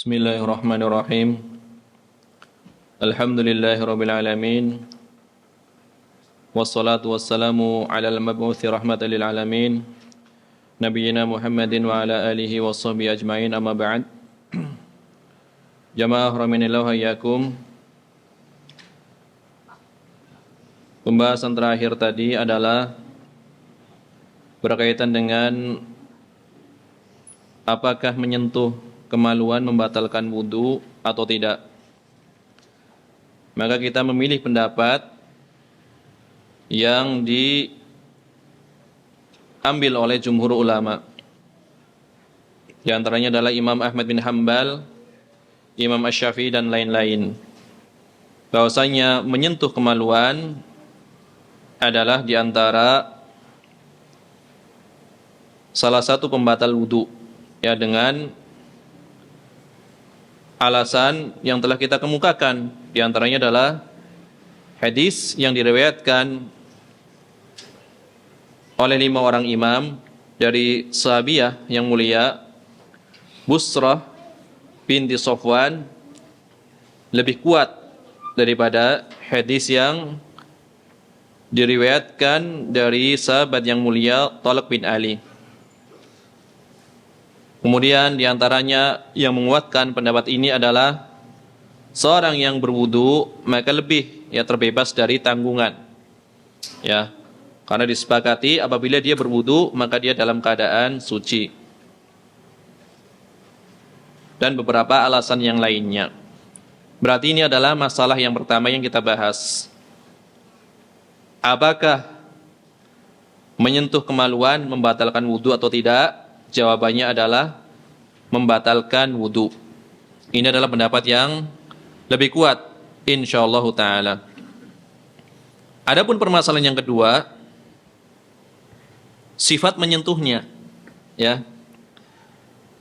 Bismillahirrahmanirrahim. Alhamdulillahirabbil alamin. Wassalatu wassalamu ala al-mab'uts rahmatan lil alamin. Nabiyyina Muhammadin wa ala alihi washabihi ajmain, amma ba'd. Jamaah rahimanillahu hayyakum. Pembahasan terakhir tadi adalah berkaitan dengan apakah menyentuh kemaluan membatalkan wudu atau tidak. Maka kita memilih pendapat yang diambil oleh jumhur ulama. Di antaranya adalah Imam Ahmad bin Hanbal, Imam Asy-Syafi'i dan lain-lain. Bahwasanya menyentuh kemaluan adalah di antara salah satu pembatal wudu, ya, dengan alasan yang telah kita kemukakan. Di antaranya adalah hadis yang diriwayatkan oleh 5 orang imam dari sahabiyah yang mulia Busrah binti Safwan lebih kuat daripada hadis yang diriwayatkan dari sahabat yang mulia Thalq bin Ali. Kemudian diantaranya yang menguatkan pendapat ini adalah seorang yang berwudu maka lebih terbebas dari tanggungan, ya, karena disepakati apabila dia berwudu maka dia dalam keadaan suci, dan beberapa alasan yang lainnya. Berarti ini adalah masalah yang pertama yang kita bahas. Apakah menyentuh kemaluan membatalkan wudu atau tidak? Jawabannya adalah membatalkan wudu. Ini adalah pendapat yang lebih kuat insyaallah taala. Adapun permasalahan yang kedua, sifat menyentuhnya, ya.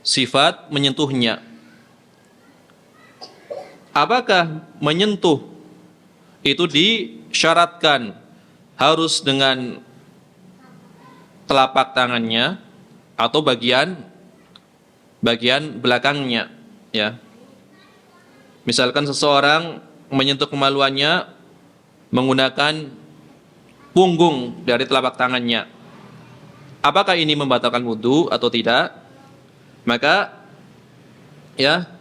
Sifat menyentuhnya. Apakah menyentuh itu disyaratkan harus dengan telapak tangannya atau bagian belakangnya, ya. Misalkan seseorang menyentuh kemaluannya menggunakan punggung dari telapak tangannya. Apakah ini membatalkan wudu atau tidak? Maka, ya,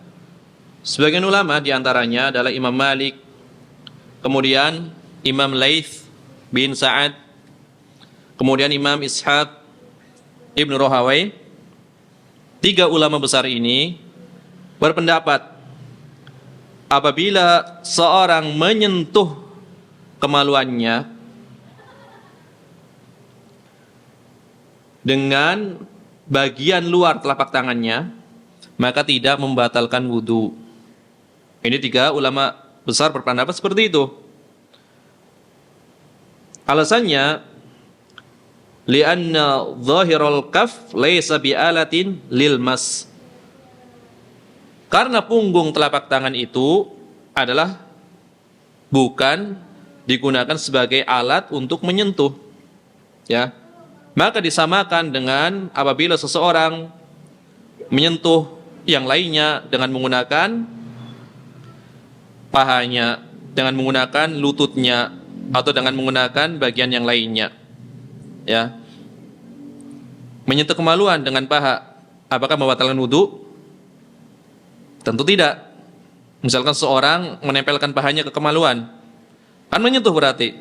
sebagian ulama diantaranya adalah Imam Malik, kemudian Imam Laits bin Sa'ad, kemudian Imam Ishaq Ibnu Rahawai. 3 ulama besar ini berpendapat apabila seorang menyentuh kemaluannya dengan bagian luar telapak tangannya maka tidak membatalkan wudu. Ini 3 ulama besar berpendapat seperti itu. Alasannya, li'anna zahiral kaf laisa bi'alatin lil mas. Karena punggung telapak tangan itu adalah bukan digunakan sebagai alat untuk menyentuh, ya. Maka disamakan dengan apabila seseorang menyentuh yang lainnya dengan menggunakan pahanya, dengan menggunakan lututnya, atau dengan menggunakan bagian yang lainnya, ya. Menyentuh kemaluan dengan paha, apakah membatalkan wudu? Tentu tidak. Misalkan seorang menempelkan pahanya ke kemaluan, kan menyentuh berarti.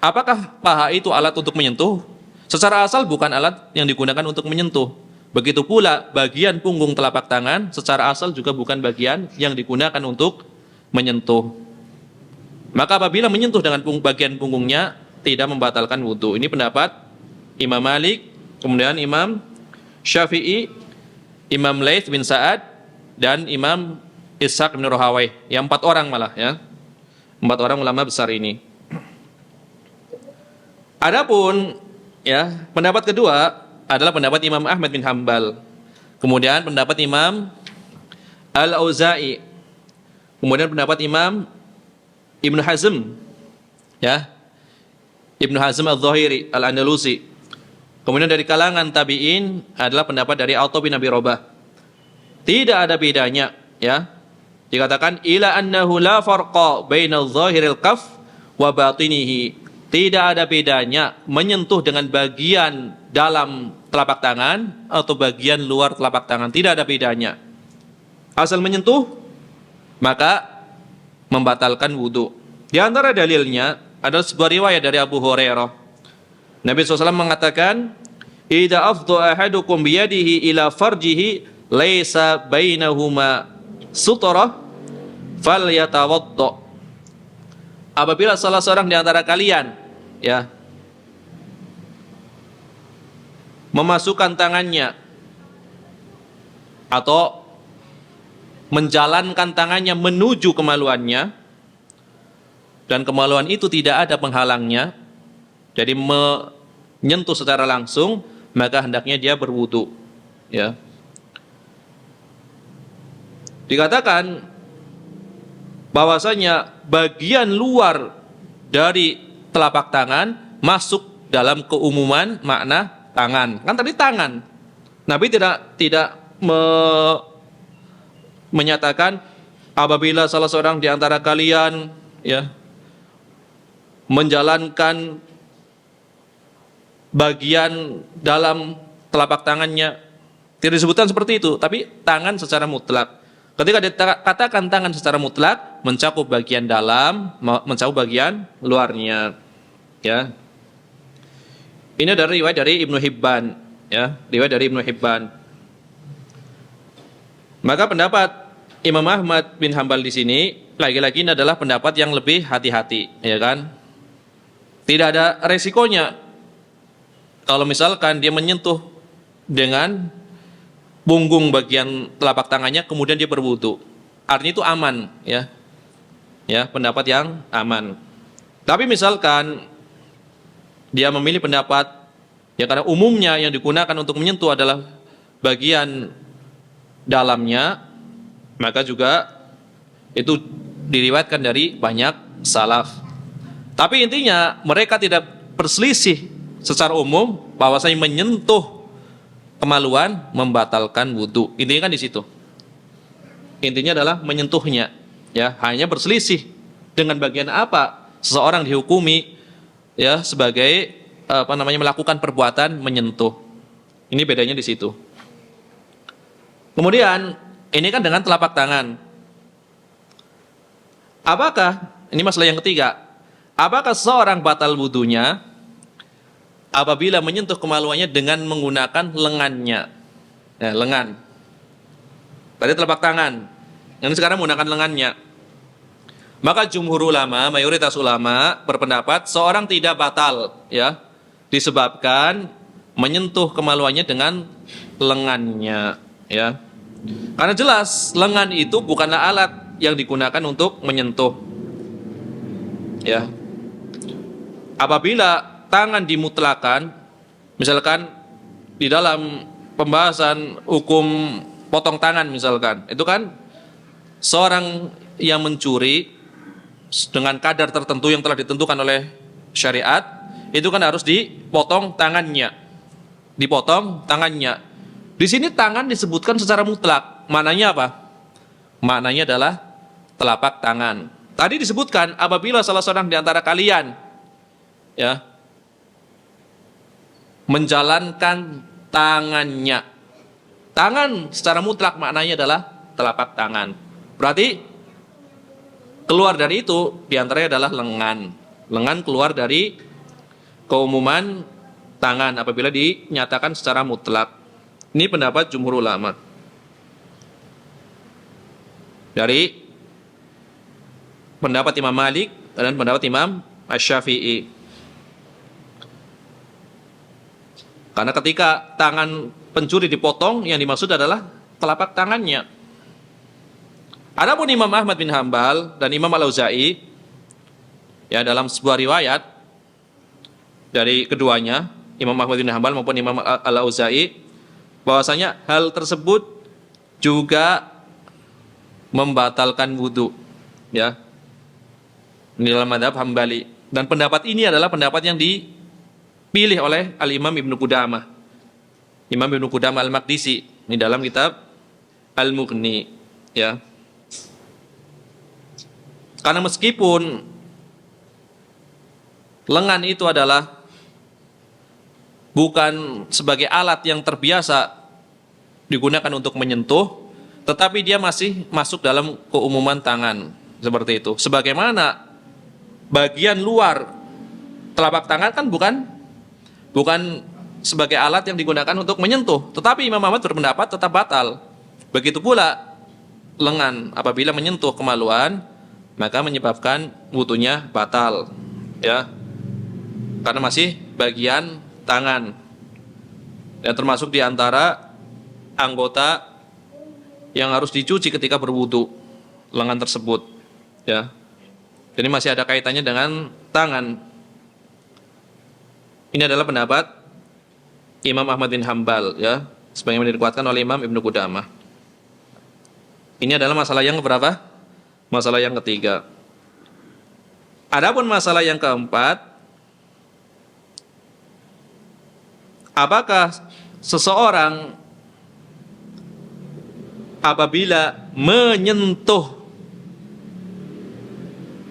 Apakah paha itu alat untuk menyentuh? Secara asal bukan alat yang digunakan untuk menyentuh. Begitu pula bagian punggung telapak tangan secara asal juga bukan bagian yang digunakan untuk menyentuh. Maka apabila menyentuh dengan bagian punggungnya tidak membatalkan wudu. Ini pendapat Imam Malik, kemudian Imam Syafi'i, Imam Laits bin Sa'ad, dan Imam Ishaq bin Rahawai. Yang 4 orang malah, ya. 4 orang ulama besar ini. Adapun, ya, pendapat kedua adalah pendapat Imam Ahmad bin Hanbal. Kemudian pendapat Imam Al-Auza'i. Kemudian pendapat Imam Ibnu Hazm, ya. Ibnu Hazm Al-Zahiri Al-Andalusi. Kemudian dari kalangan tabi'in adalah pendapat dari Atha bin Abi Rabah. Tidak ada bedanya, ya. Dikatakan ila annahu la farqa bainal zahiril kaf wa batinihi. Tidak ada bedanya menyentuh dengan bagian dalam telapak tangan atau bagian luar telapak tangan. Tidak ada bedanya. Asal menyentuh, maka membatalkan wudu. Di antara dalilnya adalah sebuah riwayat dari Abu Hurairah. Nabi SAW mengatakan, "Idza afdha ahadukum biyadihi ila farjihi laisa bainahuma sutrah falyatawadda." Apabila salah seorang di antara kalian, ya, memasukkan tangannya atau menjalankan tangannya menuju kemaluannya, dan kemaluan itu tidak ada penghalangnya, jadi menyentuh secara langsung, maka hendaknya dia berwudu, ya. Dikatakan bahwasanya bagian luar dari telapak tangan masuk dalam keumuman makna tangan. Kan tadi tangan. Nabi tidak menyatakan apabila salah seorang di antara kalian, ya, menjalankan bagian dalam telapak tangannya, tidak disebutkan seperti itu, tapi tangan secara mutlak. Ketika dikatakan tangan secara mutlak, mencakup bagian dalam, mencakup bagian luarnya, ya. Ini dari riwayat dari Ibnu Hibban, ya, riwayat dari Ibnu Hibban. Maka pendapat Imam Ahmad bin Hambal di sini lagi-lagi ini adalah pendapat yang lebih hati-hati, ya kan? Tidak ada resikonya kalau misalkan dia menyentuh dengan punggung bagian telapak tangannya kemudian dia berwudu. Artinya itu aman, ya. Ya, pendapat yang aman. Tapi misalkan dia memilih pendapat, ya, karena umumnya yang digunakan untuk menyentuh adalah bagian dalamnya, maka juga itu diriwayatkan dari banyak salaf. Tapi intinya mereka tidak berselisih secara umum bahwasanya menyentuh kemaluan membatalkan wudu. Intinya kan di situ. Intinya adalah menyentuhnya, ya. Hanya berselisih dengan bagian apa seseorang dihukumi, ya, sebagai melakukan perbuatan menyentuh. Ini bedanya di situ. Kemudian ini kan dengan telapak tangan. Apakah ini masalah yang ketiga? Apakah seseorang batal wudunya apabila menyentuh kemaluannya dengan menggunakan lengannya? Ya, lengan. Tadi telapak tangan. Yang sekarang menggunakan lengannya. Maka jumhur ulama, mayoritas ulama berpendapat seorang tidak batal, ya, disebabkan menyentuh kemaluannya dengan lengannya, ya. Karena jelas lengan itu bukanlah alat yang digunakan untuk menyentuh, ya. Apabila tangan dimutlakan, misalkan di dalam pembahasan hukum potong tangan misalkan, itu kan seorang yang mencuri dengan kadar tertentu yang telah ditentukan oleh syariat, itu kan harus dipotong tangannya. Dipotong tangannya. Di sini tangan disebutkan secara mutlak. Maknanya apa? Maknanya adalah telapak tangan. Tadi disebutkan apabila salah seorang di antara kalian, ya, menjalankan tangannya. Tangan secara mutlak maknanya adalah telapak tangan. Berarti keluar dari itu diantaranya adalah lengan. Lengan keluar dari keumuman tangan apabila dinyatakan secara mutlak. Ini pendapat jumhur ulama. Dari pendapat Imam Malik dan pendapat Imam Asy-Syafi'i. Karena ketika tangan pencuri dipotong, yang dimaksud adalah telapak tangannya. Adapun Imam Ahmad bin Hambal dan Imam Al-Auza'i, ya, dalam sebuah riwayat dari keduanya, Imam Ahmad bin Hambal maupun Imam Al-Auza'i, bahwasanya hal tersebut juga membatalkan wudu, ya. Ini dalam mazhab Hambali. Dan pendapat ini adalah pendapat yang dipilih oleh Al-Imam Ibnu Qudamah. Imam Ibnu Qudamah Al-Maqdisi. Ini dalam kitab Al-Mughni, ya. Karena meskipun lengan itu adalah bukan sebagai alat yang terbiasa digunakan untuk menyentuh, tetapi dia masih masuk dalam keumuman tangan, seperti itu. Sebagaimana bagian luar telapak tangan kan bukan sebagai alat yang digunakan untuk menyentuh, tetapi Imam Ahmad berpendapat tetap batal. Begitu pula lengan, apabila menyentuh kemaluan maka menyebabkan wudunya batal, ya, karena masih bagian tangan, dan termasuk diantara anggota yang harus dicuci ketika berwudu, lengan tersebut, ya. Jadi masih ada kaitannya dengan tangan. Ini adalah pendapat Imam Ahmad bin Hambal, ya, sebagaimana dikuatkan oleh Imam Ibnu Qudamah. Ini adalah masalah yang keberapa? Masalah yang ketiga. Adapun masalah yang keempat, apakah seseorang apabila menyentuh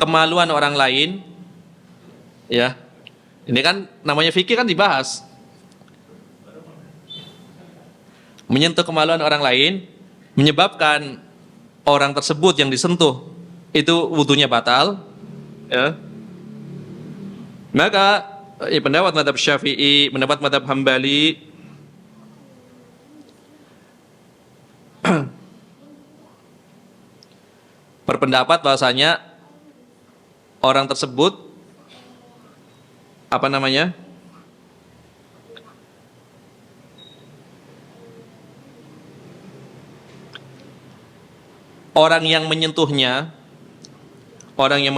kemaluan orang lain, ya, ini kan namanya fikih kan dibahas. Menyentuh kemaluan orang lain menyebabkan orang tersebut yang disentuh itu wudunya batal, ya. Maka pendapat mazhab Syafi'i, pendapat mazhab Hambali berpendapat bahwasanya orang tersebut orang yang menyentuhnya, orang yang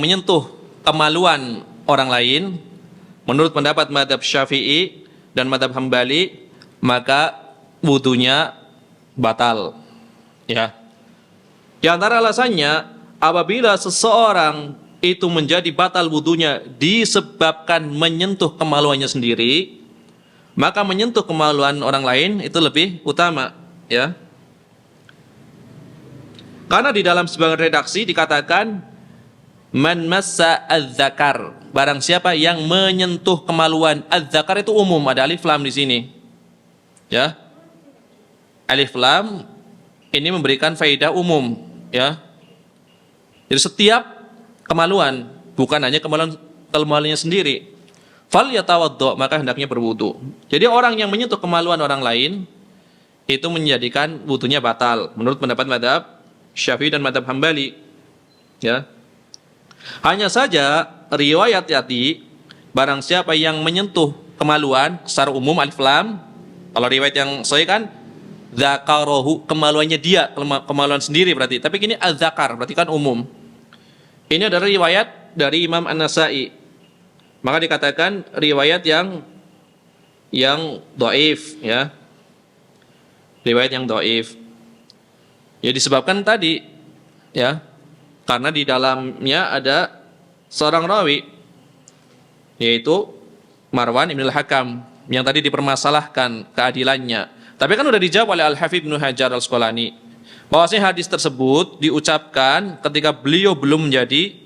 menyentuh kemaluan orang lain, menurut pendapat mazhab Syafi'i dan mazhab Hambali, maka wudunya batal, ya. Di antara alasannya, apabila seseorang itu menjadi batal wudunya disebabkan menyentuh kemaluannya sendiri, maka menyentuh kemaluan orang lain itu lebih utama, ya. Karena di dalam sebagian redaksi dikatakan man massa az-zakar, barang siapa yang menyentuh kemaluan. Az-zakar itu umum, ada alif lam di sini, ya. Alif lam ini memberikan faedah umum, ya. Jadi setiap kemaluan, bukan hanya kemaluannya sendiri. Fal yatawaddo, maka hendaknya berwudu. Jadi orang yang menyentuh kemaluan orang lain itu menjadikan wudunya batal menurut pendapat mazhab Syafi'i dan mazhab Hambali, ya. Hanya saja riwayat yati, barang siapa yang menyentuh kemaluan secara umum alif lam, kalau riwayat yang sahih kan dzakarahu, kemaluannya dia, kemaluan sendiri berarti. Tapi gini az-zakar berarti kan umum. Ini adalah riwayat dari Imam An-Nasa'i. Maka dikatakan riwayat yang dhaif, ya. Riwayat yang dhaif. Ya disebabkan tadi, ya, karena di dalamnya ada seorang rawi, yaitu Marwan Ibn al-Hakam, yang tadi dipermasalahkan keadilannya. Tapi kan sudah dijawab oleh Al-Hafidz Ibnu Hajar Al-Asqalani, bahwasanya hadis tersebut diucapkan ketika beliau belum menjadi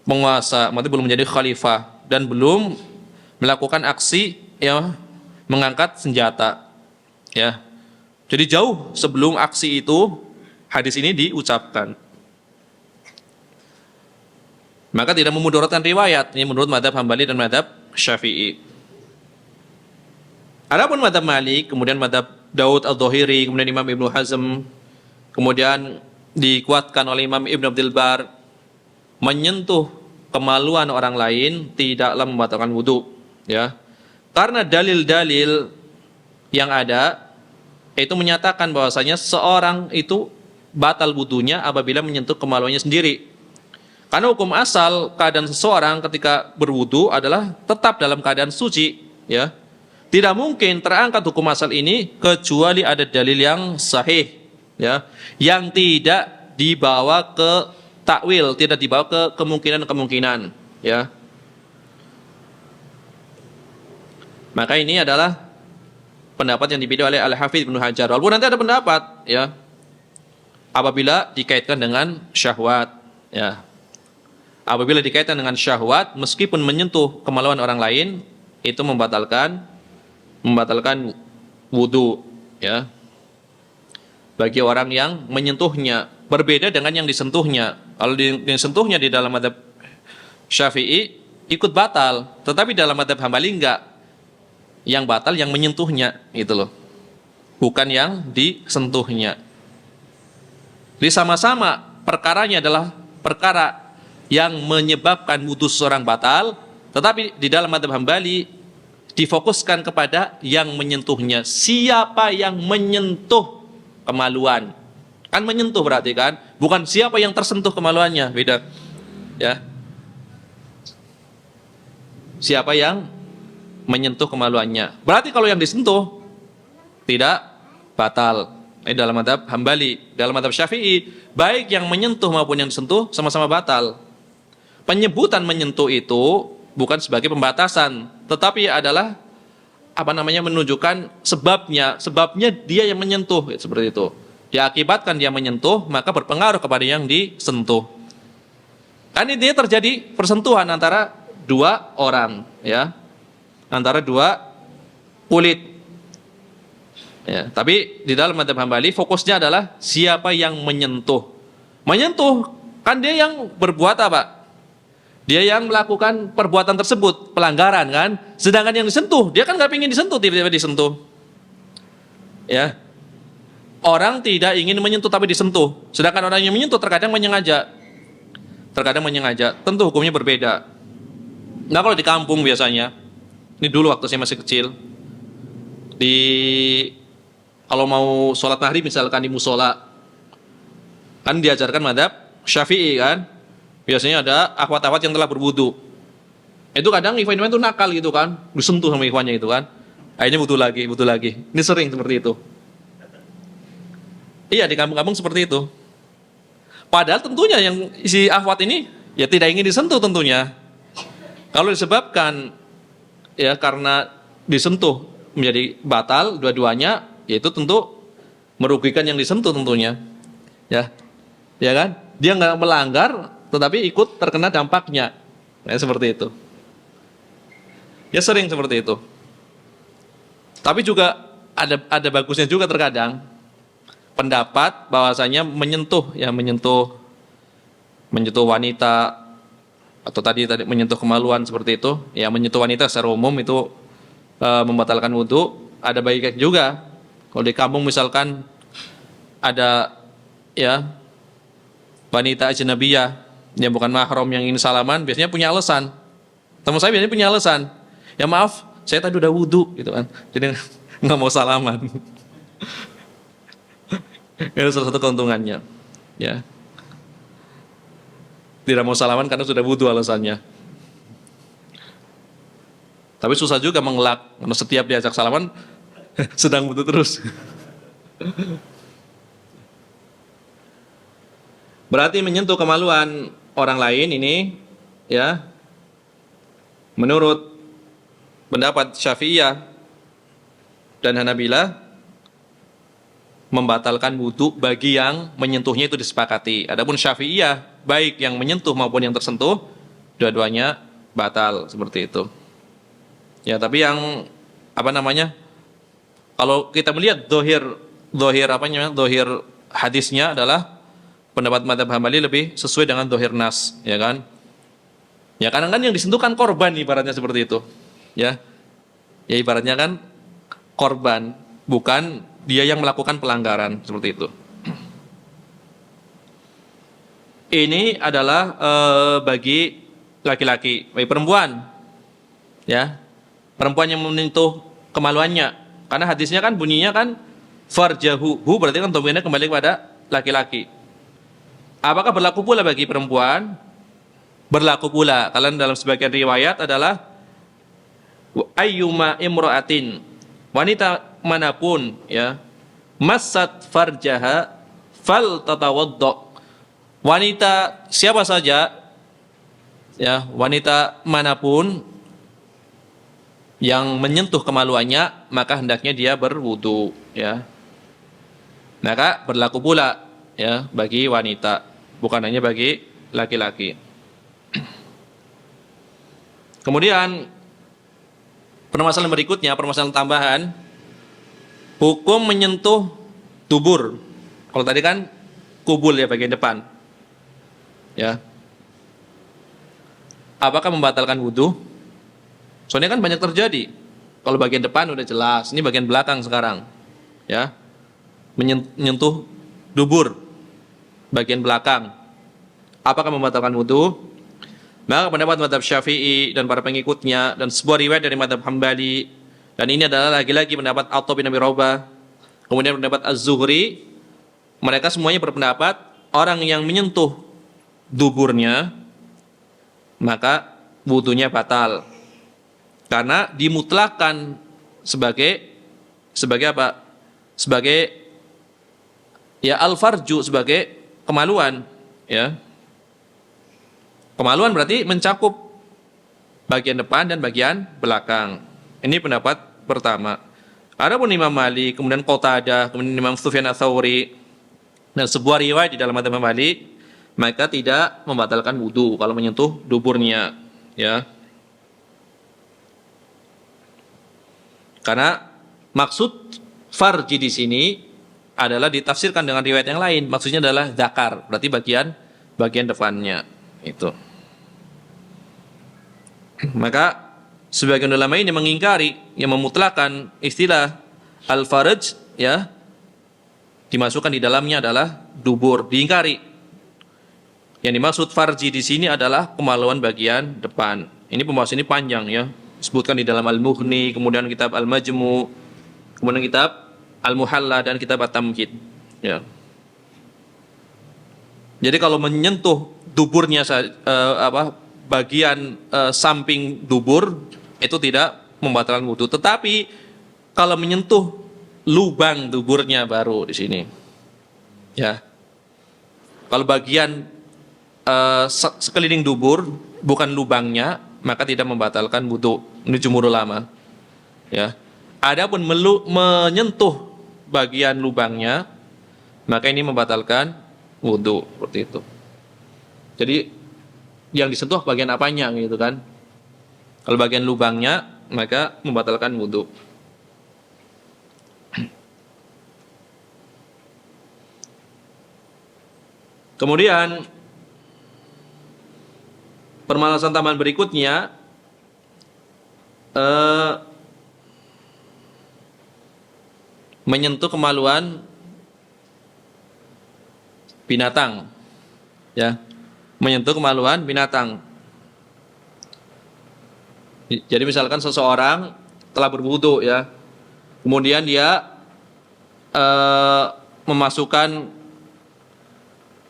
penguasa, maksudnya belum menjadi khalifah dan belum melakukan aksi, ya, mengangkat senjata, ya. Jadi jauh sebelum aksi itu hadis ini diucapkan. Maka tidak memudaratkan riwayat ini menurut mazhab Hambali dan mazhab Syafi'i. Adapun mazhab Malik, kemudian mazhab Daud Al-Dhahiri, kemudian Imam Ibnu Hazm, kemudian dikuatkan oleh Imam Ibnu Abdul Bar, menyentuh kemaluan orang lain tidaklah membatalkan wudu, ya. Karena dalil-dalil yang ada itu menyatakan bahwasanya seorang itu batal wudunya apabila menyentuh kemaluannya sendiri. Karena hukum asal keadaan seseorang ketika berwudu adalah tetap dalam keadaan suci, ya. Tidak mungkin terangkat hukum asal ini kecuali ada dalil yang sahih, ya, yang tidak dibawa ke takwil, tidak dibawa ke kemungkinan-kemungkinan, ya. Maka ini adalah pendapat yang dipilih oleh Al-Hafidz Ibnu Hajar. Walaupun nanti ada pendapat ya, apabila dikaitkan dengan syahwat ya. Apabila dikaitkan dengan syahwat meskipun menyentuh kemaluan orang lain itu membatalkan wudu ya. Bagi orang yang menyentuhnya, berbeda dengan yang disentuhnya. Kalau disentuhnya di dalam mazhab Syafi'i ikut batal, tetapi dalam mazhab Hambali enggak. Yang batal yang menyentuhnya itu loh. Bukan yang disentuhnya. Jadi sama-sama perkaranya adalah perkara yang menyebabkan wudu seorang batal, tetapi di dalam mazhab Hambali difokuskan kepada yang menyentuhnya. Siapa yang menyentuh kemaluan? Kan menyentuh berarti kan, bukan siapa yang tersentuh kemaluannya, beda. Ya. Siapa yang menyentuh kemaluannya? Berarti kalau yang disentuh tidak batal. Ini dalam mazhab Hambali. Dalam mazhab Syafi'i, baik yang menyentuh maupun yang disentuh sama-sama batal. Penyebutan menyentuh itu bukan sebagai pembatasan, tetapi adalah menunjukkan sebabnya. Sebabnya dia yang menyentuh, seperti itu. Diakibatkan dia menyentuh, maka berpengaruh kepada yang disentuh. Kan intinya terjadi persentuhan antara dua orang, ya, antara dua kulit. Ya, tapi di dalam mazhab Hambali fokusnya adalah siapa yang menyentuh. Menyentuh kan dia yang berbuat apa? Dia yang melakukan perbuatan tersebut, pelanggaran kan. Sedangkan yang disentuh, dia kan nggak ingin disentuh, tiba-tiba disentuh. Ya, orang tidak ingin menyentuh tapi disentuh. Sedangkan orang yang menyentuh terkadang menyengaja. Terkadang menyengaja. Tentu hukumnya berbeda. Nah kalau di kampung biasanya, ini dulu waktu saya masih kecil, kalau mau sholat maghrib misalkan di musola, kan diajarkan mazhab Syafi'i kan, biasanya ada akhwat-akhwat yang telah berwudu. Itu kadang ikhwan itu nakal gitu kan, disentuh sama ikhwannya itu kan, akhirnya butuh lagi. Ini sering seperti itu. Iya, di kampung-kampung seperti itu. Padahal tentunya yang si akhwat ini ya tidak ingin disentuh tentunya. Kalau disebabkan ya karena disentuh menjadi batal dua-duanya, yaitu tentu merugikan yang disentuh tentunya. Ya kan? Dia nggak melanggar tetapi ikut terkena dampaknya. Ya, seperti itu. Ya sering seperti itu. Tapi juga ada bagusnya juga terkadang pendapat bahwasanya menyentuh wanita atau tadi menyentuh kemaluan seperti itu, ya menyentuh wanita secara umum itu membatalkan wudu, ada baiknya juga. Kalau di kampung misalkan ada ya wanita ajnabiyah yang bukan mahram yang ingin salaman, biasanya punya alasan. Teman saya biasanya punya alasan. Ya maaf, saya tadi udah wudu gitu kan. Jadi nggak mau salaman. Itu salah satu keuntungannya. Ya. Tidak mau salaman karena sudah wudu alasannya. Tapi susah juga mengelak karena setiap diajak salaman sedang wudu terus. Berarti menyentuh kemaluan orang lain ini ya menurut pendapat Syafi'iyah dan Hanabilah membatalkan wudu bagi yang menyentuhnya itu disepakati. Adapun Syafi'iyah baik yang menyentuh maupun yang tersentuh dua-duanya batal seperti itu. Ya, tapi yang kalau kita melihat dohir hadisnya adalah pendapat mazhab Hambali lebih sesuai dengan dohir nas, ya kan? Ya kadang-kadang yang disentuh kan korban ibaratnya seperti itu, ya. Ya ibaratnya kan korban, bukan dia yang melakukan pelanggaran seperti itu. Ini adalah bagi laki-laki, bagi perempuan, ya. Perempuan yang menyentuh kemaluannya, karena hadisnya kan bunyinya kan farjahu, berarti kan domirnya kembali kepada laki-laki. Apakah berlaku pula bagi perempuan? Berlaku pula. Kalian dalam sebagian riwayat adalah ayyuma imra'atin, wanita manapun ya, massat farjaha fal tatawaddo. Wanita siapa saja ya, wanita manapun yang menyentuh kemaluannya, maka hendaknya dia berwudu, ya. Maka berlaku pula, ya, bagi wanita, bukan hanya bagi laki-laki. Kemudian permasalahan berikutnya, permasalahan tambahan, hukum menyentuh dubur. Kalau tadi kan kubul, ya, bagian depan, ya. Apakah membatalkan wudu? Soalnya kan banyak terjadi. Kalau bagian depan udah jelas, ini bagian belakang sekarang, ya. Menyentuh dubur, bagian belakang. Apakah membatalkan wudu? Maka pendapat mazhab Syafi'i dan para pengikutnya dan sebuah riwayat dari mazhab Hambali, dan ini adalah lagi-lagi pendapat Atha bin Abi Rabah, kemudian pendapat Az-Zuhri, mereka semuanya berpendapat orang yang menyentuh duburnya maka wudunya batal. Karena dimutlakan sebagai apa? Sebagai, ya, al-farju, sebagai kemaluan, ya. Kemaluan berarti mencakup bagian depan dan bagian belakang. Ini pendapat pertama. Adapun Imam Malik, kemudian Qatadah, kemudian Imam Sufyan Ats-Tsauri, dan sebuah riwayat di dalam mazhab Malik, maka tidak membatalkan wudu kalau menyentuh duburnya, ya. Karena maksud farji di sini adalah ditafsirkan dengan riwayat yang lain. Maksudnya adalah zakar, berarti bagian depannya itu. Maka sebagian ulama ini mengingkari, yang memutlakan istilah al-farj, ya, dimasukkan di dalamnya adalah dubur, diingkari. Yang dimaksud farji di sini adalah kemaluan bagian depan. Ini pembahasan ini panjang, ya. Disebutkan di dalam Al-Mughni, kemudian kitab Al-Majmu', kemudian kitab Al-Muhalla, dan kitab At-Tamhid, ya. Jadi kalau menyentuh duburnya bagian samping dubur itu tidak membatalkan wudu. Tetapi kalau menyentuh lubang duburnya baru di sini, ya. Kalau bagian sekeliling dubur bukan lubangnya, maka tidak membatalkan wudu. Ini jumhur ulama, ya. Adapun menyentuh bagian lubangnya, maka ini membatalkan wudu, seperti itu. Jadi yang disentuh bagian apanya, gitu kan? Kalau bagian lubangnya, maka membatalkan wudu. Kemudian permasalahan tambahan berikutnya, menyentuh kemaluan binatang, ya, menyentuh kemaluan binatang. Jadi misalkan seseorang telah berwudu, ya, kemudian dia memasukkan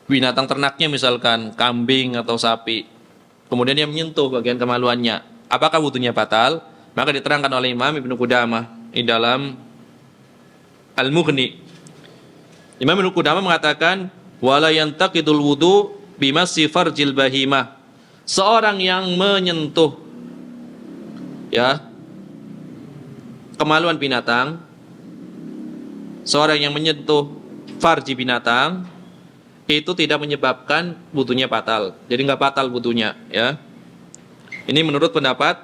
binatang ternaknya, misalkan kambing atau sapi, kemudian dia menyentuh bagian kemaluannya, apakah wudunya batal? Maka diterangkan oleh Imam Ibnu Qudamah di dalam Al-Mughni. Imam Ibnu Qudamah mengatakan, wala yantaqidul wudu bimassi farjil bahimah. Seorang yang menyentuh, ya, kemaluan binatang, seorang yang menyentuh farji binatang, itu tidak menyebabkan wudunya batal. Jadi nggak batal wudunya, ya. Ini menurut pendapat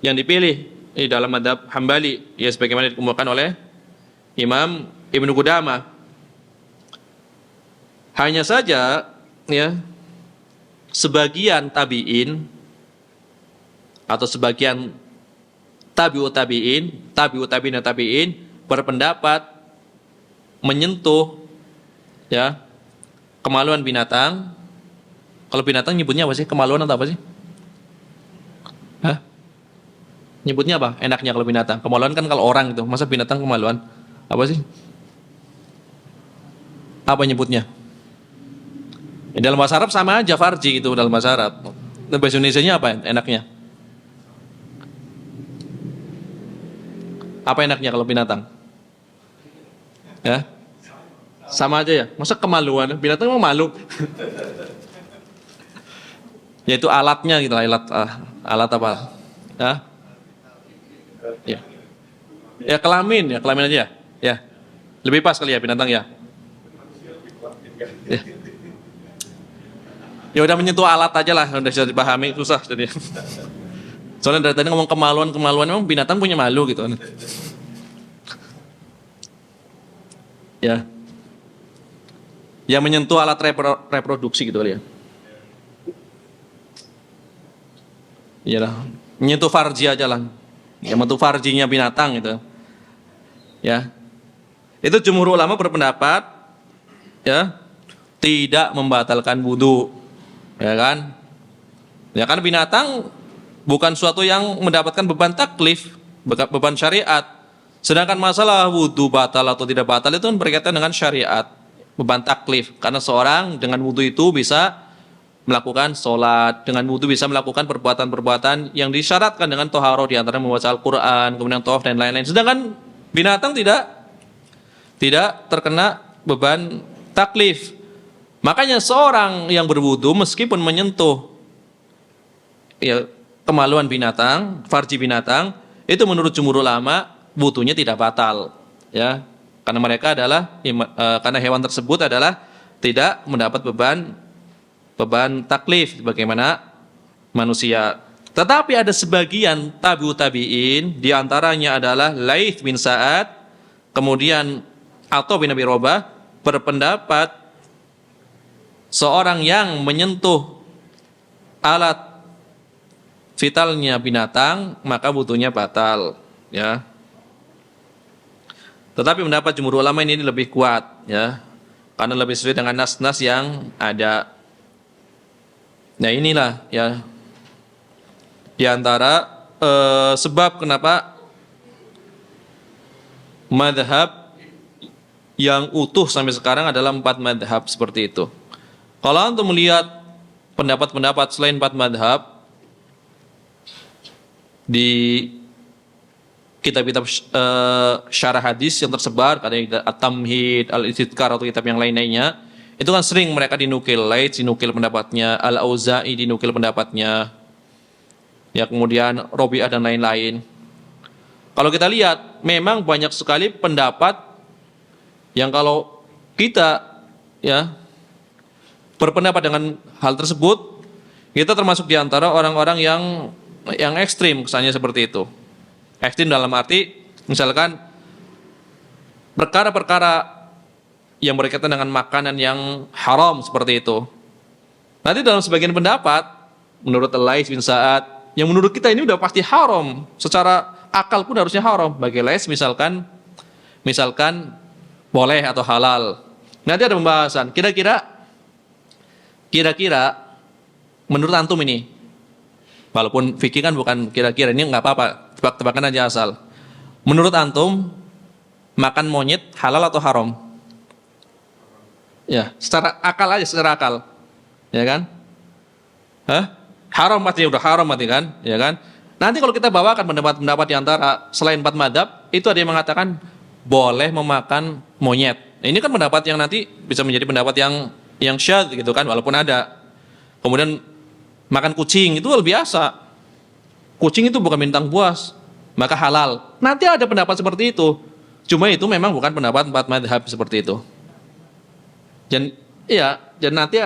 yang dipilih di dalam mazhab Hambali, ya, sebagaimana dikemukakan oleh Imam Ibnu Qudamah. Hanya saja, ya, sebagian tabi'in atau sebagian tabi'ut tabi'in berpendapat menyentuh, ya, kemaluan binatang. Kalau binatang nyebutnya apa sih? Kemaluan atau apa sih? Hah? Nyebutnya apa? Enaknya kalau binatang. Kemaluan kan kalau orang itu. Masa binatang kemaluan? Apa sih? Apa nyebutnya? Ya, dalam bahasa Arab sama aja, farji itu dalam bahasa Arab. Bahasa Indonesianya apa enaknya? Apa enaknya kalau binatang? Ya? Sama aja, ya. Masa kemaluan? Binatang mau malu. Yaitu alatnya gitu, alat apa? Ya. Ya kelamin aja. Ya. Lebih pas kali ya binatang ya. Ya. Ya udah menyentuh alat aja lah, udah bisa dipahami, susah jadi. Soalnya dari tadi ngomong kemaluan, memang binatang punya malu gitu. Ya. Yang menyentuh alat reproduksi gitu kali ya. Iya lah. Menyentuh farji aja lah. Yang menyentuh farjinya binatang gitu. Ya. Itu jumhur ulama berpendapat ya tidak membatalkan wudu. Ya kan? Ya kan binatang bukan suatu yang mendapatkan beban taklif, beban syariat. Sedangkan masalah wudu batal atau tidak batal itu kan berkaitan dengan syariat, beban taklif. Karena seorang dengan wudu itu bisa melakukan sholat, dengan wudu bisa melakukan perbuatan-perbuatan yang disyaratkan dengan toharoh, di antara membaca Al-Quran, kemudian tawaf dan lain-lain. Sedangkan binatang tidak terkena beban taklif. Makanya seorang yang berwudu meskipun menyentuh ya kemaluan binatang, farji binatang, itu menurut jumhur ulama wudunya tidak batal, ya. Karena mereka adalah karena hewan tersebut adalah tidak mendapat beban taklif bagaimana manusia. Tetapi ada sebagian tabi'in, di antaranya adalah Laits bin Sa'ad, kemudian Atha bin Abi Rabah, berpendapat seorang yang menyentuh alat vitalnya binatang maka wudunya batal, ya. Tetapi pendapat jumhur ulama ini lebih kuat, ya, karena lebih sesuai dengan nas-nas yang ada. Nah inilah ya di antara sebab kenapa madhab yang utuh sampai sekarang adalah 4 madhab seperti itu. Kalau untuk melihat pendapat-pendapat selain 4 madhab di kitab-kitab syarah hadis yang tersebar, kayak At-Tamhid, Al-Istidkar atau kitab yang lain-lainnya, itu kan sering mereka dinukil. Laits dinukil pendapatnya, Al-Auza'i dinukil pendapatnya, ya, kemudian Robi'ah dan lain-lain. Kalau kita lihat, memang banyak sekali pendapat yang kalau kita ya berpendapat dengan hal tersebut, kita termasuk di antara orang-orang yang ekstrim, kesannya seperti itu. Ekstrim dalam arti, misalkan perkara-perkara yang berkaitan dengan makanan yang haram seperti itu. Nanti dalam sebagian pendapat, menurut Laits bin Sa'ad, yang menurut kita ini udah pasti haram, secara akal pun harusnya haram. Bagi Laits misalkan boleh atau halal. Nanti ada pembahasan, kira-kira menurut antum ini, walaupun fikih kan bukan kira-kira, ini nggak apa-apa, tebak-tebakan aja asal. Menurut antum, makan monyet halal atau haram? Ya, secara akal. Ya kan? Haram pasti, udah haram mati kan? Ya kan? Nanti kalau kita bawakan pendapat-pendapat di antara selain 4 madhab, itu ada yang mengatakan boleh memakan monyet. Nah, ini kan pendapat yang nanti bisa menjadi pendapat yang syadz gitu kan, walaupun ada. Kemudian makan kucing itu biasa. Kucing itu bukan bintang buas, maka halal. Nanti ada pendapat seperti itu. Cuma itu memang bukan pendapat 4 madhab seperti itu. Dan nanti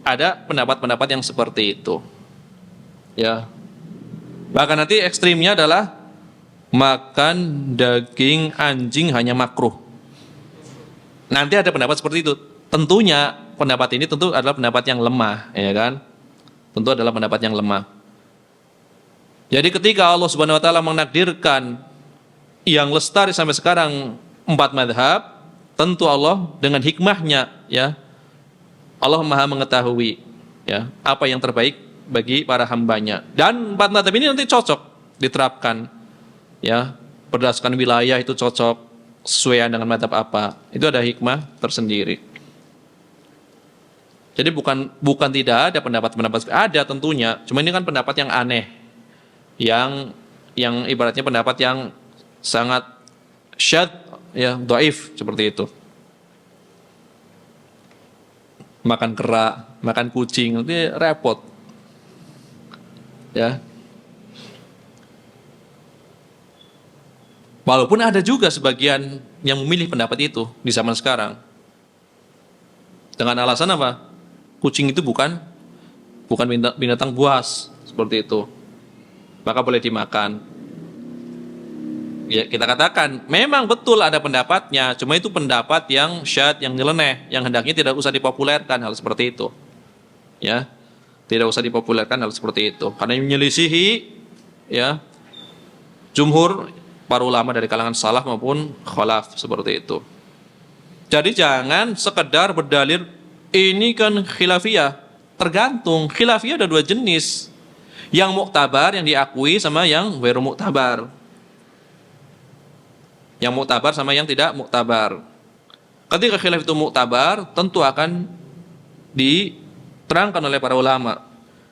ada pendapat-pendapat yang seperti itu. Ya. Bahkan nanti ekstrimnya adalah makan daging anjing hanya makruh. Nanti ada pendapat seperti itu. Tentunya pendapat ini tentu adalah pendapat yang lemah, ya kan? Tentu adalah pendapat yang lemah. Jadi ketika Allah Subhanahu wa taala menakdirkan yang lestari sampai sekarang 4 madhab, tentu Allah dengan hikmahnya, ya, Allah Maha mengetahui, ya, apa yang terbaik bagi para hambanya. Dan 4 madhab ini nanti cocok diterapkan, ya, berdasarkan wilayah itu cocok sesuai dengan madhab apa. Itu ada hikmah tersendiri. Jadi bukan tidak ada pendapat-pendapat, ada tentunya. Cuma ini kan pendapat yang aneh, yang ibaratnya pendapat yang sangat syadz, ya, dhaif seperti itu. Makan kera, makan kucing, itu repot. Ya. Walaupun ada juga sebagian yang memilih pendapat itu di zaman sekarang. Dengan alasan apa? Kucing itu bukan binatang buas, seperti itu. Maka boleh dimakan. Ya, kita katakan memang betul ada pendapatnya, cuma itu pendapat yang syadz, yang nyeleneh, yang hendaknya tidak usah dipopulerkan hal seperti itu. Ya. Tidak usah dipopulerkan hal seperti itu. Karena menyelisihi ya jumhur para ulama dari kalangan salaf maupun khalaf, seperti itu. Jadi jangan sekedar berdalil ini kan khilafiyah. Tergantung, khilafiyah ada dua jenis. Yang muktabar, yang diakui, sama yang ghairu muktabar. Yang muktabar sama yang tidak muktabar. Ketika khilaf itu muktabar, tentu akan diterangkan oleh para ulama.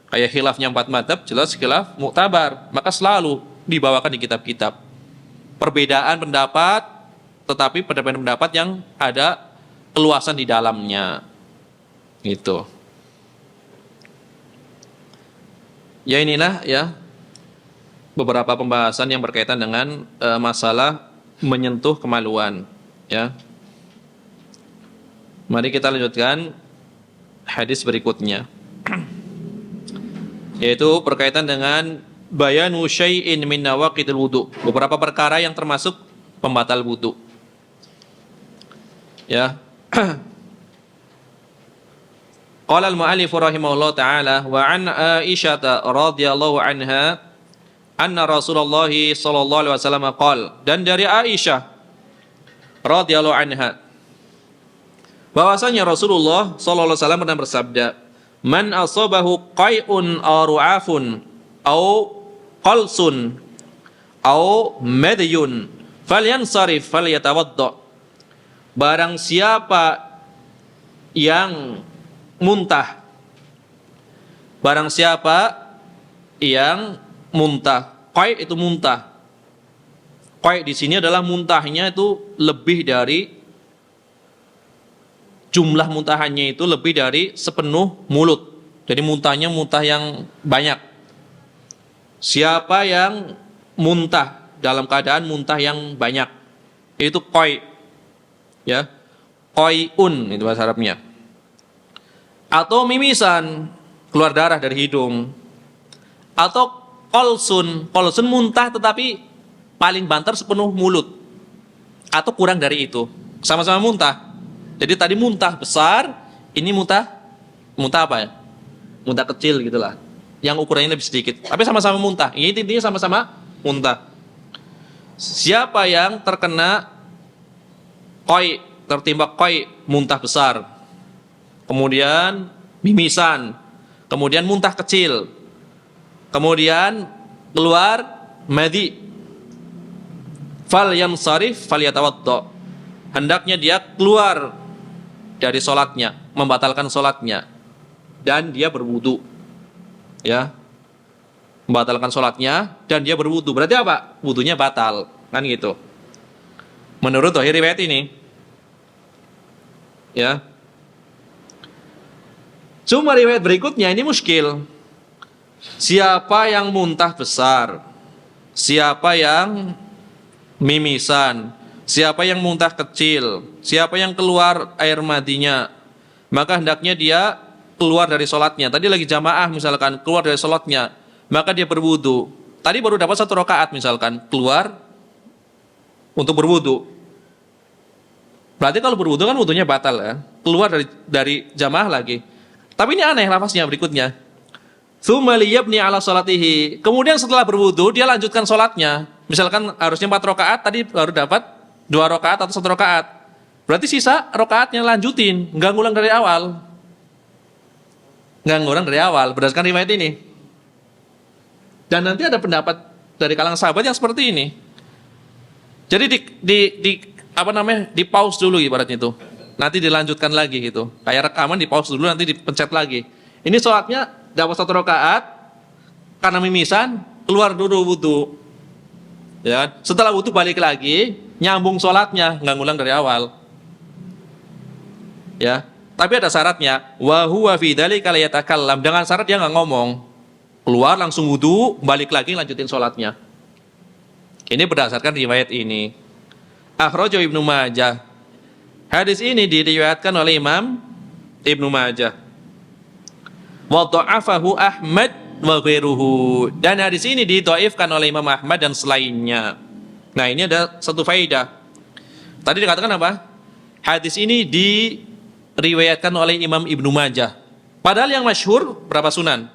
Kayak khilafnya 4 madzhab, jelas khilaf muktabar. Maka selalu dibawakan di kitab-kitab. Perbedaan pendapat, tetapi perbedaan pendapat yang ada keluasan di dalamnya. Gitu. Ya inilah ya beberapa pembahasan yang berkaitan dengan masalah menyentuh kemaluan. Ya. Mari kita lanjutkan hadis berikutnya. Yaitu berkaitan dengan bayanu syai'in min nawaqidil wudu. Beberapa perkara yang termasuk pembatal wudu. Ya. Qala al-mu'allif rahimahullah ta'ala wa an Aisyah radhiyallahu anha anna Rasulullah sallallahu alaihi wasallam qala, dan dari Aisyah radhiyallahu anha bahwasanya Rasulullah sallallahu alaihi wasallam pernah bersabda, man asabahu qai'un aw ru'afun aw qalsun aw madyun falyansarif falyatawadda. Barang siapa yang muntah, barang siapa yang muntah, qai' itu muntah. Qai' di sini adalah muntahnya itu lebih dari jumlah muntahannya itu lebih dari sepenuh mulut. Jadi muntahnya muntah yang banyak. Siapa yang muntah dalam keadaan muntah yang banyak, itu qai'. Ya. Qai'un itu bahasa Arabnya. Atau mimisan, keluar darah dari hidung. Atau qalsun muntah tetapi paling banter sepenuh mulut. Atau kurang dari itu. Sama-sama muntah. Jadi tadi muntah besar, ini muntah apa ya? Muntah kecil gitulah. Yang ukurannya lebih sedikit. Tapi sama-sama muntah. Ini intinya sama-sama muntah. Siapa yang terkena tertimpa qai', muntah besar, kemudian mimisan, kemudian muntah kecil, kemudian keluar madhi, falyansarif falyatawadda, hendaknya dia keluar dari sholatnya, membatalkan sholatnya, dan dia berwudu. Ya, membatalkan sholatnya dan dia berwudu. Berarti apa? Wudunya batal, kan gitu. Menurut Dhahir riwayat ini, ya. Cuma riwayat berikutnya ini muskil. Siapa yang muntah besar, siapa yang mimisan, siapa yang muntah kecil, siapa yang keluar air madinya, maka hendaknya dia keluar dari sholatnya. Tadi lagi jamaah misalkan, keluar dari sholatnya, maka dia berwudu. Tadi baru dapat 1 rakaat misalkan, keluar untuk berwudu. Berarti kalau berwudu kan wudunya batal ya, keluar dari jamaah lagi. Tapi ini aneh lafaznya berikutnya. Tsumma liyabni ala salatihi. Kemudian setelah berwudu dia lanjutkan sholatnya. Misalkan harusnya 4 rakaat, tadi baru dapat 2 rakaat atau 1 rakaat. Berarti sisa rakaatnya lanjutin, enggak ngulang dari awal. Enggak ngulang dari awal berdasarkan riwayat ini. Dan nanti ada pendapat dari kalangan sahabat yang seperti ini. Jadi di pause dulu ibaratnya itu. Nanti dilanjutkan lagi gitu. Kayak rekaman di pause dulu, nanti dipencet lagi. Ini sholatnya dapat 1 rakaat karena mimisan, keluar dulu wudu. Ya, setelah wudu balik lagi, nyambung sholatnya, nggak ngulang dari awal. Ya, tapi ada syaratnya. Wa huwa fi dzalika la yatakallam. Dengan syarat dia nggak ngomong. Keluar langsung wudu, balik lagi lanjutin sholatnya. Ini berdasarkan riwayat ini. Akhrajahu Ibnu Majah. Hadis ini diriwayatkan oleh Imam Ibnu Majah. Wa dha'afahu Ahmad wa ghairuhu. Dan hadis ini didhaifkan oleh Imam Ahmad dan selainnya. Nah, ini ada satu faedah. Tadi dikatakan apa? Hadis ini diriwayatkan oleh Imam Ibnu Majah. Padahal yang masyhur berapa sunan?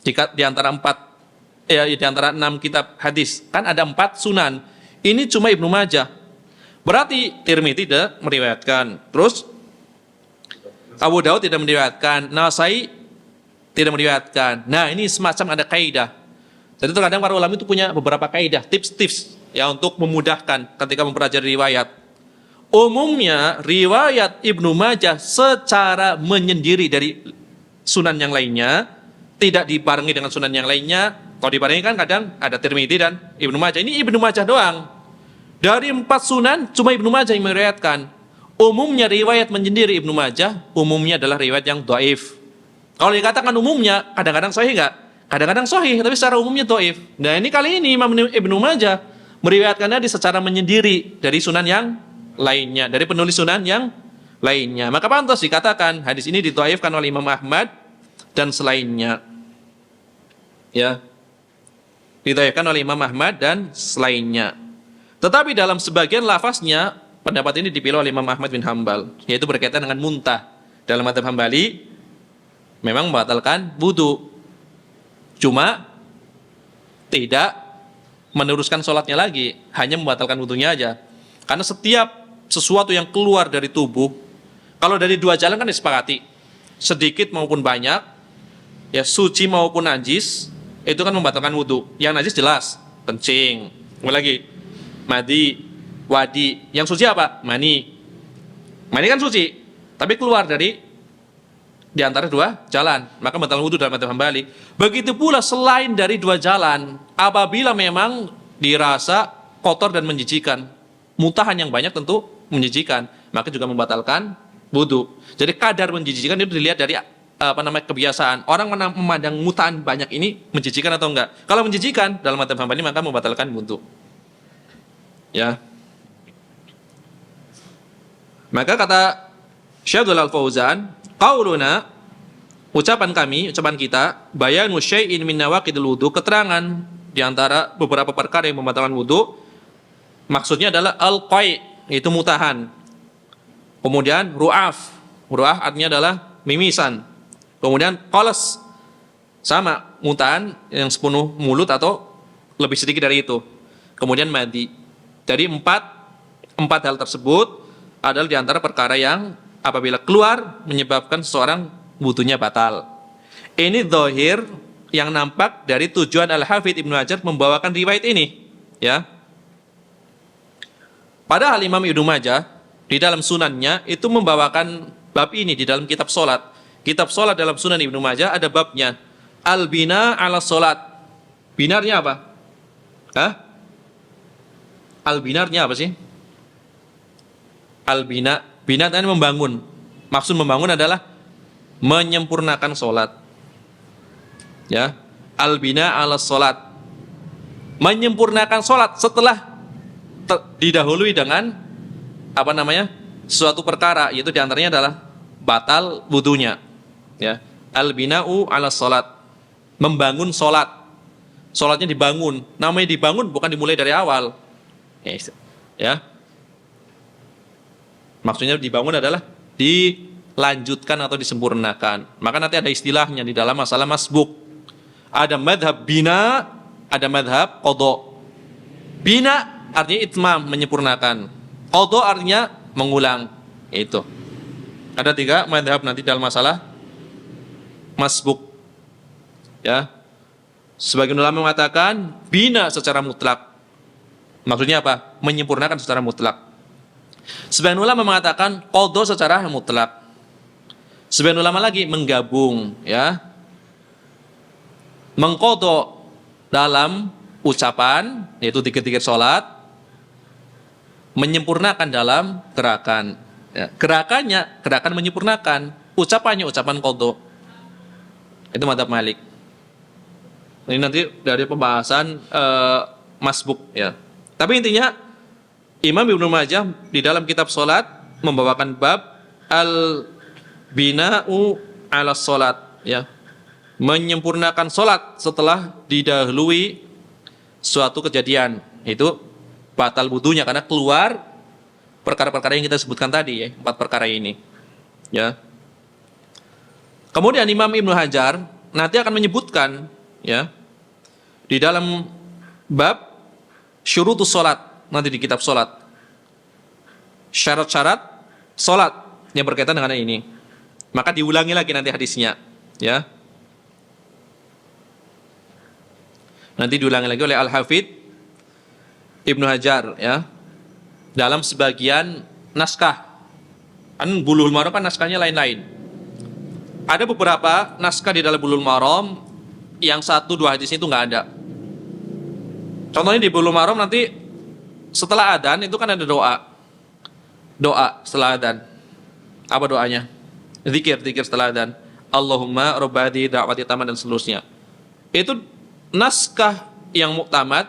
Di antara 6 kitab hadis. Kan ada 4 sunan. Ini cuma Ibnu Majah. Berarti Tirmidzi tidak meriwayatkan. Terus Abu Daud tidak meriwayatkan. Nasai tidak meriwayatkan. Nah, ini semacam ada kaidah. Jadi terkadang para ulama itu punya beberapa kaidah, tips-tips ya untuk memudahkan ketika mempelajari riwayat. Umumnya riwayat Ibnu Majah secara menyendiri dari sunan yang lainnya, tidak dibarengi dengan sunan yang lainnya. Kalau dibarengi kan kadang ada Tirmidzi dan Ibnu Majah. Ini Ibnu Majah doang. Dari 4 sunan cuma Ibnu Majah yang meriwayatkan. Umumnya riwayat menyendiri Ibnu Majah umumnya adalah riwayat yang dhaif. Kalau dikatakan umumnya, kadang-kadang sahih enggak? Kadang-kadang sahih, tapi secara umumnya dhaif. Nah, ini kali ini Imam Ibnu Majah meriwayatkannya secara menyendiri dari sunan yang lainnya, dari penulis sunan yang lainnya. Maka pantas dikatakan hadis ini didhaifkan oleh Imam Ahmad dan selainnya. Ya. Didhaifkan oleh Imam Ahmad dan selainnya. Tetapi dalam sebagian lafaznya, pendapat ini dipilih oleh Imam Ahmad bin Hambal, yaitu berkaitan dengan muntah. Dalam mazhab Hambali memang membatalkan wudu. Cuma tidak meneruskan sholatnya lagi, hanya membatalkan wudunya aja. Karena setiap sesuatu yang keluar dari tubuh, kalau dari 2 jalan kan disepakati, sedikit maupun banyak, ya suci maupun najis, itu kan membatalkan wudu. Yang najis jelas, kencing. Lagi, madi, wadi. Yang suci apa? Mani. Mani kan suci, tapi keluar dari di antara 2 jalan, maka membatalkan wudu dalam mazhab Hambali. Begitu pula selain dari 2 jalan, apabila memang dirasa kotor dan menjijikan, muntahan yang banyak tentu menjijikan, maka juga membatalkan wudu. Jadi kadar menjijikan itu dilihat dari kebiasaan. Orang memandang muntahan banyak ini menjijikan atau enggak. Kalau menjijikan dalam mazhab Hambali maka membatalkan wudu. Ya. Maka kata Syaikh Al-Fauzan, qauluna, ucapan kami, ucapan kita, bayanu syai'in min nawaqidil wudu, keterangan di antara beberapa perkara yang membatalkan wudu, maksudnya adalah al-qai', itu mutahan. Kemudian ru'af, ru'af artinya adalah mimisan. Kemudian qalas, sama mutahan yang sepenuh mulut atau lebih sedikit dari itu. Kemudian madi. Jadi empat hal tersebut adalah di antara perkara yang apabila keluar menyebabkan seseorang wudunya batal. Ini zahir yang nampak dari tujuan Al-Hafidz Ibnu Hajar membawakan riwayat ini, ya. Padahal Imam Ibnu Majah di dalam sunannya itu membawakan bab ini di dalam kitab salat. Kitab salat dalam Sunan Ibnu Majah ada babnya al-bina 'ala salat. Binarnya apa? Hah? Al-binarnya apa sih? Al-bina, bina tadi membangun. Maksud membangun adalah menyempurnakan salat. Ya, al-bina 'ala salat. Menyempurnakan salat setelah didahului dengan sesuatu perkara, yaitu diantaranya adalah batal wudunya. Ya, al-bina'u 'ala salat. Membangun salat. Salatnya dibangun. Namanya dibangun bukan dimulai dari awal. Ya. Maksudnya dibangun adalah dilanjutkan atau disempurnakan. Maka nanti ada istilahnya di dalam masalah masbuk. Ada madhab bina, ada madhab qadha. Bina artinya itmam, menyempurnakan. Qadha artinya mengulang. Itu. Ada 3 madhab nanti dalam masalah masbuk. Ya. Sebagian ulama mengatakan bina secara mutlak. Maksudnya apa? Menyempurnakan secara mutlak. Sebagian ulama mengatakan qadha secara mutlak. Sebagian ulama lagi menggabung, ya. Mengqadha dalam ucapan, yaitu zikir-zikir salat, menyempurnakan dalam gerakan. Ya, gerakan menyempurnakan, ucapannya ucapan qadha. Itu mazhab Malik. Ini nanti dari pembahasan masbuk, ya. Tapi intinya Imam Ibnu Majah di dalam kitab salat membawakan bab al-bina'u 'ala salat, ya. Menyempurnakan salat setelah didahului suatu kejadian, itu batal wudunya karena keluar perkara-perkara yang kita sebutkan tadi, ya, 4 perkara ini, ya. Kemudian Imam Ibnu Hajar nanti akan menyebutkan, ya, di dalam bab syurutus salat, nanti di kitab salat, syarat-syarat salat yang berkaitan dengan ini. Maka diulangi lagi nanti hadisnya, ya. Nanti diulangi lagi oleh Al-Hafidz Ibnu Hajar, ya, dalam sebagian naskah. Kan Bulughul Maram kan naskahnya lain-lain. Ada beberapa naskah di dalam Bulughul Maram yang 1-2 hadis itu nggak ada. Contohnya di Bulughul Maram nanti setelah adzan itu kan ada doa. Doa setelah adzan. Apa doanya? Zikir setelah adzan. Allahumma rabbadi da'wati taman dan seterusnya. Itu naskah yang muktamad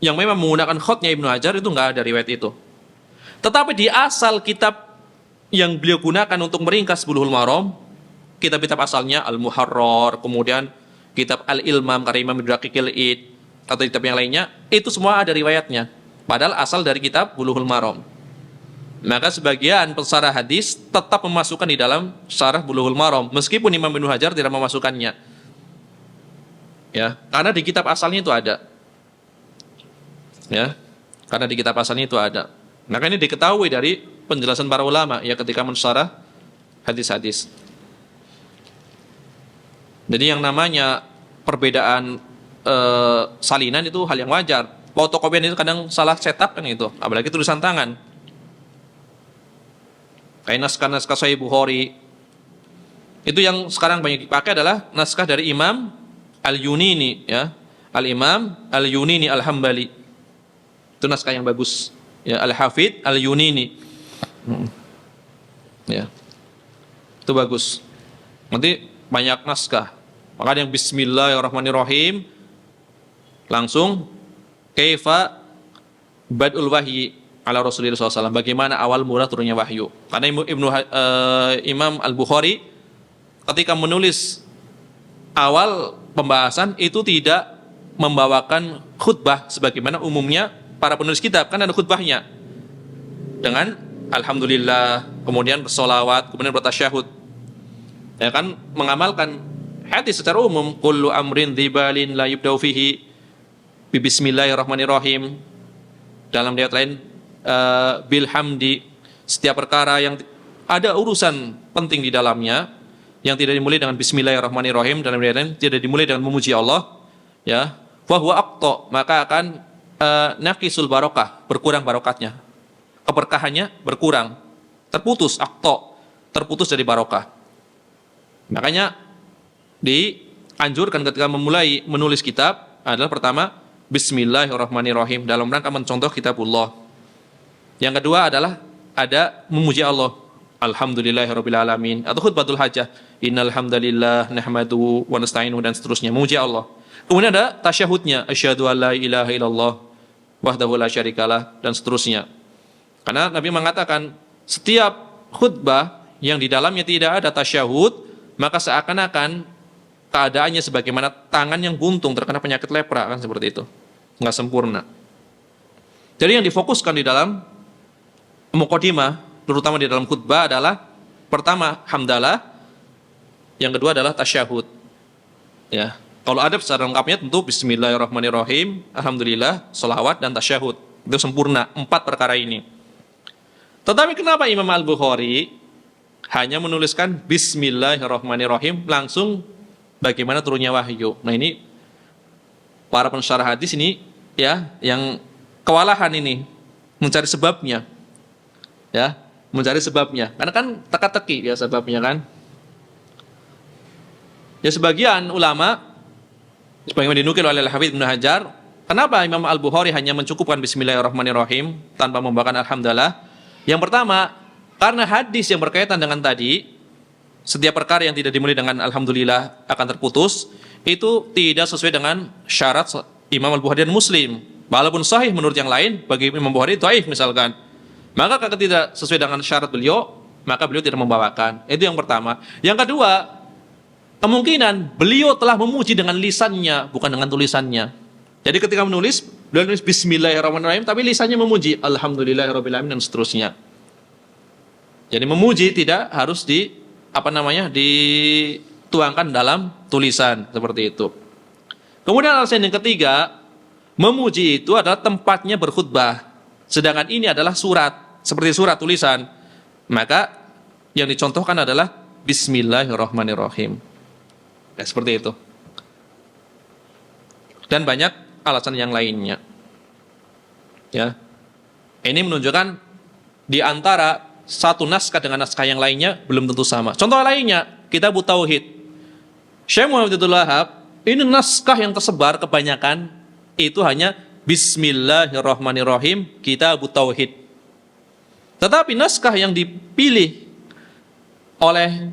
yang memang menggunakan khotnya Ibnu Hajar itu nggak ada riwayat itu. Tetapi di asal kitab yang beliau gunakan untuk meringkas Bulughul Maram, kitab-kitab asalnya Al-Muharrar, kemudian kitab Al-Ilmam karya Imam Ibnu Daqiqil Id, atau kitab yang lainnya, itu semua ada riwayatnya. Padahal asal dari kitab Bulughul Maram. Maka sebagian pensarah hadis tetap memasukkan di dalam syarah Bulughul Maram, meskipun Imam Ibnu Hajar tidak memasukkannya. Ya, karena di kitab asalnya itu ada. Ya, karena di kitab asalnya itu ada. Maka ini diketahui dari penjelasan para ulama ya ketika mensyarah hadis-hadis. Jadi yang namanya perbedaan salinan itu hal yang wajar. Fotokopian itu kadang salah cetak kan itu, apalagi tulisan tangan. Kayak naskah-naskah Sahih Bukhari. Itu yang sekarang banyak dipakai adalah naskah dari Imam Al-Yunini, ya. Al-Imam Al-Yunini Al-Hambali. Itu naskah yang bagus. Ya, Al-Hafidz Al-Yunini. Ya. Itu bagus. Nanti banyak naskah. Maka yang Bismillahirrahmanirrahim langsung kaifa badul wahyi ala Rasulullah SAW. Bagaimana awal mula turunnya wahyu. Karena Imam Al-Bukhari ketika menulis awal pembahasan itu tidak membawakan khutbah sebagaimana umumnya para penulis kitab, kan ada khutbahnya dengan alhamdulillah, kemudian bersolawat, kemudian bertasyahud, ya kan, mengamalkan hadis secara umum, kullu amrin dzibalin la yubda'u fihi bi bismillahirrahmanirrahim. Dalam riwayat lain bilhamdi, setiap perkara yang ada urusan penting di dalamnya yang tidak dimulai dengan bismillahirrahmanirrahim, dalam riwayat lain tidak dimulai dengan memuji Allah, ya, wa huwa aqta, maka akan naqisul barokah, berkurang barokatnya, keberkahannya berkurang, terputus, aqta, terputus dari barokah. Makanya dianjurkan ketika memulai menulis kitab adalah pertama bismillahirrahmanirrahim dalam rangka mencontoh kitabullah. Yang kedua adalah ada memuji Allah, alhamdulillahirabbil alamin, atau khutbatul hajah, innal hamdalillah nahmaduhu wa nasta'inuhu, dan seterusnya, memuji Allah. Kemudian ada tasyahudnya, asyhadu alla ilaha illallah wahdahu la syarikalah, dan seterusnya. Karena Nabi mengatakan setiap khutbah yang di dalamnya tidak ada tasyahud, maka seakan-akan keadaannya sebagaimana tangan yang buntung terkena penyakit lepra, kan seperti itu, nggak sempurna. Jadi yang difokuskan di dalam mukadimah, terutama di dalam khutbah, adalah pertama hamdalah, yang kedua adalah tasyahud. Ya, kalau adab secara lengkapnya tentu bismillahirrahmanirrahim, alhamdulillah, sholawat, dan tasyahud. Itu sempurna 4 perkara ini. Tetapi kenapa Imam Al-Bukhari hanya menuliskan bismillahirrahmanirrahim langsung bagaimana turunnya wahyu? Nah, ini para pensyarah hadis ini, ya, yang kewalahan ini mencari sebabnya. Ya, mencari sebabnya. Karena kan teka-teki ya sebabnya kan. Ya, sebagian ulama sebagaimana dinukil oleh Al-Hafidz Ibnu Hajar, kenapa Imam Al-Bukhari hanya mencukupkan bismillahirrahmanirrahim tanpa membawakan alhamdulillah? Yang pertama, karena hadis yang berkaitan dengan tadi, setiap perkara yang tidak dimulai dengan alhamdulillah akan terputus, itu tidak sesuai dengan syarat Imam Al-Bukhari dan Muslim. Walaupun sahih menurut yang lain, bagi Imam Bukhari dhaif misalkan. Maka kalau tidak sesuai dengan syarat beliau, maka beliau tidak membawakan. Itu yang pertama. Yang kedua, kemungkinan beliau telah memuji dengan lisannya, bukan dengan tulisannya. Jadi ketika menulis, beliau menulis Bismillahirrahmanirrahim, tapi lisannya memuji Alhamdulillahirrahmanirrahim dan seterusnya. Jadi memuji tidak harus dituangkan dalam tulisan seperti itu. Kemudian alasan yang ketiga, memuji itu adalah tempatnya berkhutbah. Sedangkan ini adalah surat, seperti surat tulisan. Maka yang dicontohkan adalah Bismillahirrahmanirrahim. Ya, seperti itu. Dan banyak alasan yang lainnya. Ya. Ini menunjukkan di antara satu naskah dengan naskah yang lainnya belum tentu sama. Contoh lainnya, Kitab Tauhid. Syekh Muhammad Abdul Wahab, ini naskah yang tersebar kebanyakan itu hanya Bismillahirrahmanirrahim, Kitab Tauhid. Tetapi naskah yang dipilih oleh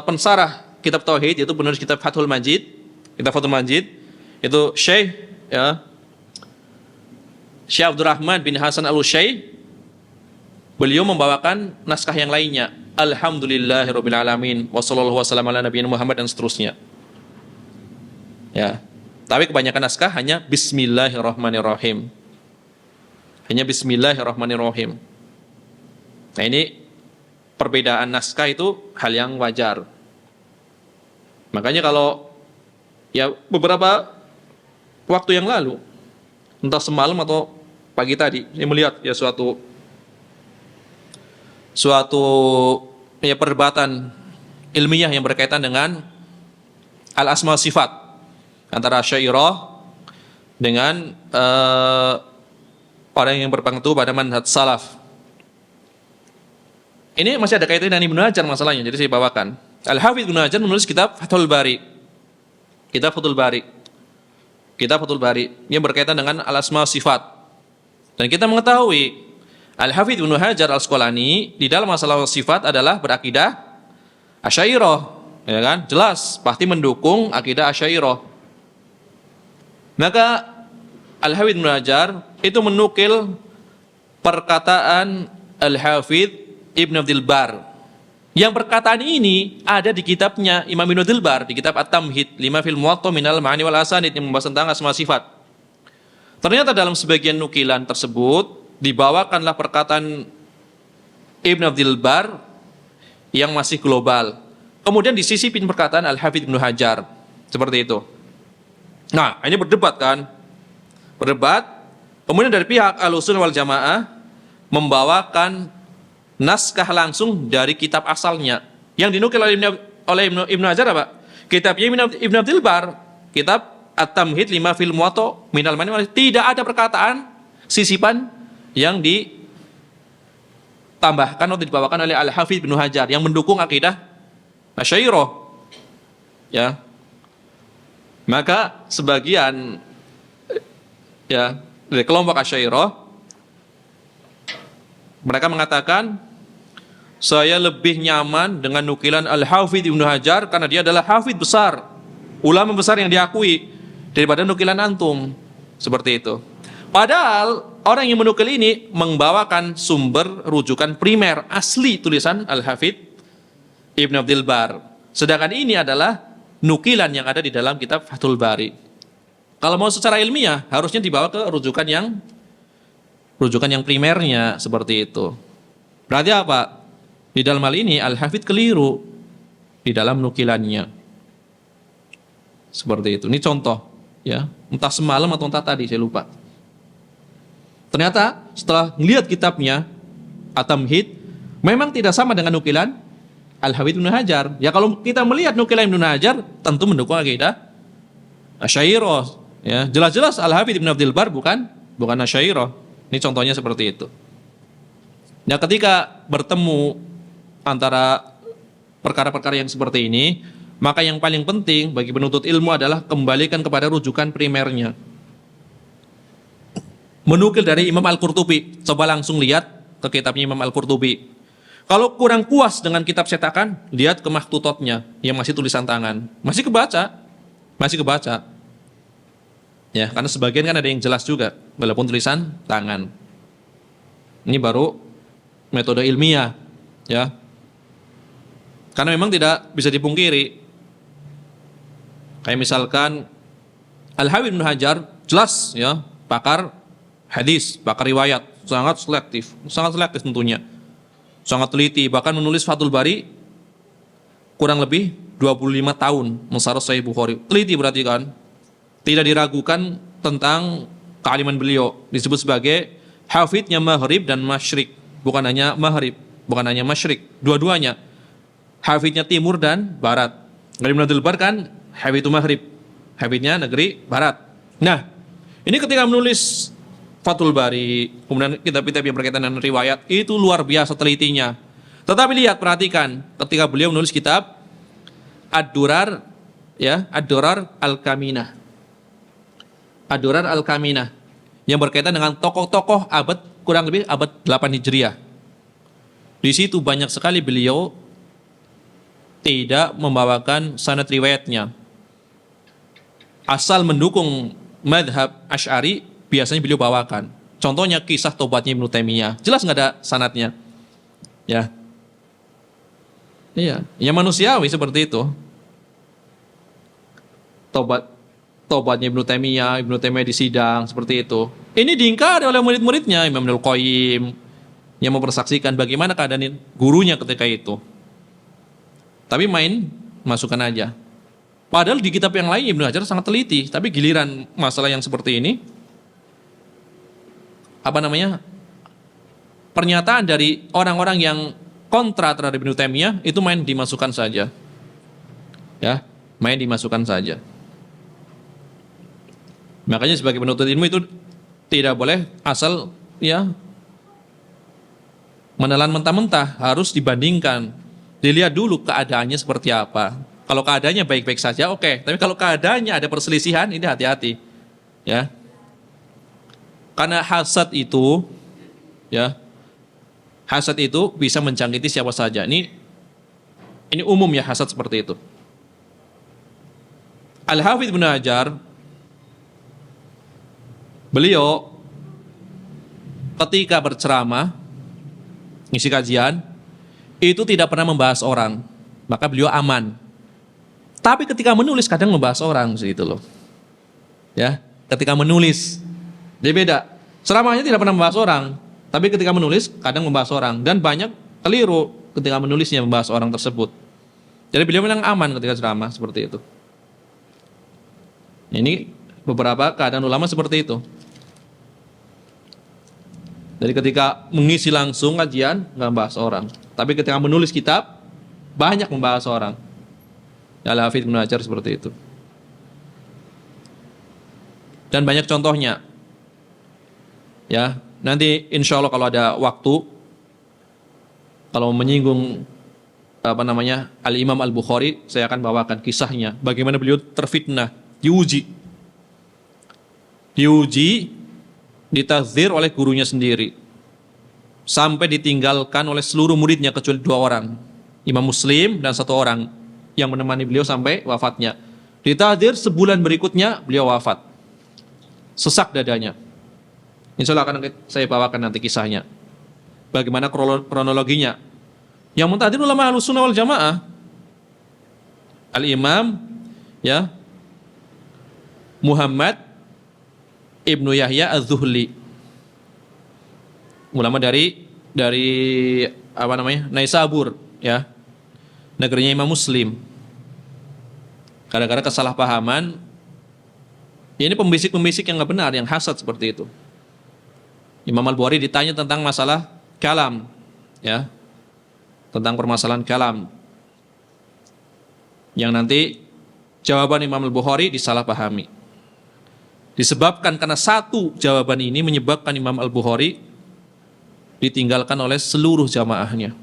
pensarah Kitab Tauhid, yaitu penulis Kitab Fathul Majid, itu Syekh Abdurrahman bin Hasan Al-Utsyaih, beliau membawakan naskah yang lainnya, Alhamdulillahirabbil alamin wa sallallahu wasallam ala nabiyina Muhammad dan seterusnya. Ya. Tapi kebanyakan naskah hanya Bismillahirrahmanirrahim. Hanya Bismillahirrahmanirrahim. Nah, ini perbedaan naskah itu hal yang wajar. Makanya kalau ya beberapa waktu yang lalu, entah semalam atau pagi tadi, saya melihat ya suatu perdebatan ilmiah yang berkaitan dengan al-asma sifat antara Asy'ariyah dengan orang yang berpegang teguh pada manhaj salaf. Ini masih ada kaitannya dengan Ibnu Hajar masalahnya, jadi saya bawakan. Al-Hafidz Ibnu Hajar menulis kitab Fathul Bari. Kitab Fathul Bari yang berkaitan dengan al-asma sifat. Dan kita mengetahui Al-Hafidz Ibnu Hajar Al-Asqalani di dalam masalah sifat adalah berakidah Asy'ariyah, ya kan? Jelas pasti mendukung akidah Asy'ariyah. Maka Al-Hafidz Ibnu Hajar itu menukil perkataan Al-Hafidz Ibnu Abdul Bar. Yang perkataan ini ada di kitabnya Imam Ibnu Abdul Bar, di kitab At-Tamhid lima fil Muwatta minal ma'ani wal asanid, yang membahas tentang asma sifat. Ternyata dalam sebagian nukilan tersebut dibawakanlah perkataan Ibn Abdul Bar yang masih global. Kemudian disisipin perkataan Al-Hafidz Ibnu Hajar. Seperti itu. Nah, ini berdebat kan? Berdebat. Kemudian dari pihak Ahlussunnah wal Jamaah membawakan naskah langsung dari kitab asalnya. Yang dinukil oleh Ibnu Hajar apa? Kitabnya Ibn Abdul Bar. Kitab At-Tamhid lima fil Muwatta minal ma'ani. Tidak ada perkataan sisipan yang ditambahkan atau dibawakan oleh Al-Hafidz Ibnu Hajar yang mendukung akidah Asy'ariyah. Ya. Maka sebagian ya dari kelompok Asy'ariyah mereka mengatakan, saya lebih nyaman dengan nukilan Al-Hafidz Ibnu Hajar karena dia adalah hafidz besar, ulama besar yang diakui, daripada nukilan antum. Seperti itu. Padahal orang yang menukil ini membawakan sumber rujukan primer asli tulisan Al-Hafidz Ibnu Abdul Bar. Sedangkan ini adalah nukilan yang ada di dalam kitab Fathul Bari. Kalau mau secara ilmiah harusnya dibawa ke rujukan yang primernya, seperti itu. Berarti apa? Di dalam hal ini Al-Hafidz keliru di dalam nukilannya. Seperti itu. Ini contoh, ya. Entah semalam atau entah tadi, saya lupa. Ternyata setelah melihat kitabnya At-Tamhid memang tidak sama dengan nukilan Al-Hafidz Ibnu Hajar. Ya kalau kita melihat nukilan Ibnu Hajar tentu mendukung akidah Asy'ariyah. Ya, jelas-jelas Al-Hafidz Ibnu Abdul Bar bukan Asy'ariyah. Ini contohnya seperti itu. Ya, ketika bertemu antara perkara-perkara yang seperti ini, maka yang paling penting bagi penuntut ilmu adalah kembalikan kepada rujukan primernya. Menukil dari Imam Al-Qurtubi, coba langsung lihat ke kitabnya Imam Al-Qurtubi. Kalau kurang puas dengan kitab cetakan, lihat ke makhtutotnya yang masih tulisan tangan. Masih kebaca. Ya, karena sebagian kan ada yang jelas juga. walaupun tulisan tangan. Ini baru metode ilmiah, ya. Karena memang tidak bisa dipungkiri. Kayak misalkan Al-Hafidz Ibnu Hajar jelas ya, pakar hadis, pakar riwayat, sangat selektif tentunya. Sangat teliti, bahkan menulis Fathul Bari kurang lebih 25 tahun mensarah Sahih Bukhari. Teliti berarti kan? Tidak diragukan tentang kealiman beliau. Disebut sebagai hafidnya Maghrib dan Masyrik. Bukan hanya Maghrib, bukan hanya Masyrik, dua-duanya. Hafidnya Timur dan Barat. Dari Abdul Bar kan hafidhu Maghrib, hafidnya negeri Barat. Nah, ini ketika menulis Fathul Bari, kemudian kitab-kitab yang berkaitan dengan riwayat, itu luar biasa telitinya. Tetapi lihat, perhatikan, ketika beliau menulis kitab Ad-Durar, ya, Ad-Durar Al-Kaminah. Ad-Durar Al-Kaminah yang berkaitan dengan tokoh-tokoh abad kurang lebih abad 8 Hijriah. Di situ banyak sekali beliau tidak membawakan sanad riwayatnya. Asal mendukung madhab Asy'ari, biasanya beliau bawakan. Contohnya kisah tobatnya Ibnu Taimiyah. Jelas nggak ada sanadnya. Ya. Iya, yang manusiawi seperti itu. Tobatnya Ibnu Taimiyah di sidang seperti itu. Ini diingkari oleh murid-muridnya, Imam Ibnul Qayyim yang mempersaksikan bagaimana keadaan gurunya ketika itu. Tapi main masukkan aja. Padahal di kitab yang lain Ibnu Hajar sangat teliti, tapi giliran masalah yang seperti ini, pernyataan dari orang-orang yang kontra terhadap Ibnu Taimiyah itu main dimasukkan saja. Ya, main dimasukkan saja. Makanya sebagai penuntut ilmu itu tidak boleh asal ya menelan mentah-mentah, harus dibandingkan. Dilihat dulu keadaannya seperti apa. Kalau keadaannya baik-baik saja, oke. Tapi kalau keadaannya ada perselisihan, ini hati-hati. Ya. Karena hasad itu, ya, hasad itu bisa menjangkiti siapa saja. Ini umum ya, hasad seperti itu. Al-Hafidz Ibnu Hajar, beliau ketika berceramah, ngisi kajian, itu tidak pernah membahas orang, maka beliau aman. Tapi ketika menulis kadang membahas orang, gitu loh. Ya, ketika menulis dia beda. Ceramahnya tidak pernah membahas orang, tapi ketika menulis kadang membahas orang, dan banyak keliru ketika menulisnya membahas orang tersebut. Jadi beliau memang aman ketika ceramah seperti itu. Ini beberapa keadaan ulama seperti itu. Jadi ketika mengisi langsung kajian nggak membahas orang, tapi ketika menulis kitab banyak membahas orang. Al-Hafidz Ibnu Hajar seperti itu. Dan banyak contohnya. Ya, nanti insya Allah kalau ada waktu, kalau menyinggung Al-Imam Al-Bukhari, saya akan bawakan kisahnya. Bagaimana beliau terfitnah, diuji, ditazir oleh gurunya sendiri, sampai ditinggalkan oleh seluruh muridnya kecuali 2 orang, Imam Muslim dan 1 orang yang menemani beliau sampai wafatnya. Ditazir, sebulan berikutnya beliau wafat, sesak dadanya. Insya Allah akan saya bawakan nanti kisahnya, bagaimana kronologinya. Yang mentahdir ulama Ahlussunnah wal Jamaah, Al-Imam ya Muhammad Ibnu Yahya Az-Zuhli, ulama dari Naisabur, ya, negerinya Imam Muslim. Gara-gara kesalahpahaman, ini pembisik-pembisik yang nggak benar, yang hasad seperti itu. Imam Al-Bukhari ditanya tentang masalah kalam, ya, tentang permasalahan kalam, yang nanti jawaban Imam Al-Bukhari disalahpahami. Disebabkan karena satu jawaban ini menyebabkan Imam Al-Bukhari ditinggalkan oleh seluruh jamaahnya.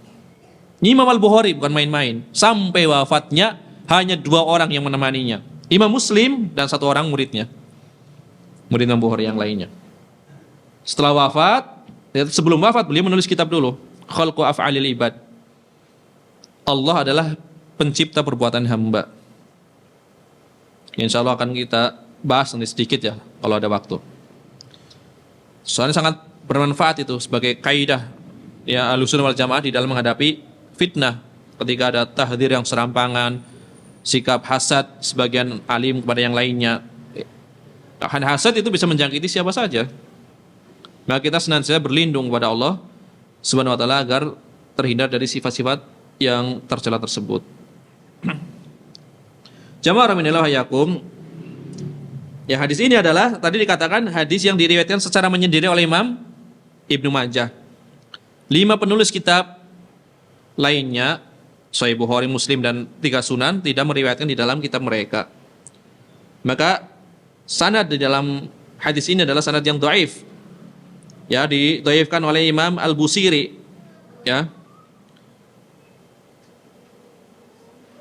Imam Al-Bukhari bukan main-main. Sampai wafatnya hanya 2 orang yang menemaninya, Imam Muslim dan 1 orang muridnya, murid Imam Bukhari yang lainnya. Setelah wafat, sebelum wafat beliau menulis kitab dulu, Khalqu Af'alil Ibad. Allah adalah pencipta perbuatan hamba. Insya Allah akan kita bahas nanti sedikit ya kalau ada waktu. Soalnya sangat bermanfaat itu sebagai kaidah ya Ahlussunnah wal Jamaah di dalam menghadapi fitnah. Ketika ada tahdzir yang serampangan, sikap hasad sebagian alim kepada yang lainnya. Hasad itu bisa menjangkiti siapa saja. Maka kita senantiasa berlindung kepada Allah Subhanahu wa taala agar terhindar dari sifat-sifat yang tercela tersebut. Jamaah rahimanillah wa iyyakum. Ya, hadis ini adalah tadi dikatakan hadis yang diriwayatkan secara menyendiri oleh Imam Ibnu Majah. 5 penulis kitab lainnya, Sahih Bukhari, Muslim dan 3 sunan tidak meriwayatkan di dalam kitab mereka. Maka sanad di dalam hadis ini adalah sanad yang dhaif. Ya, didhaifkan oleh Imam Al-Busiri. Ya.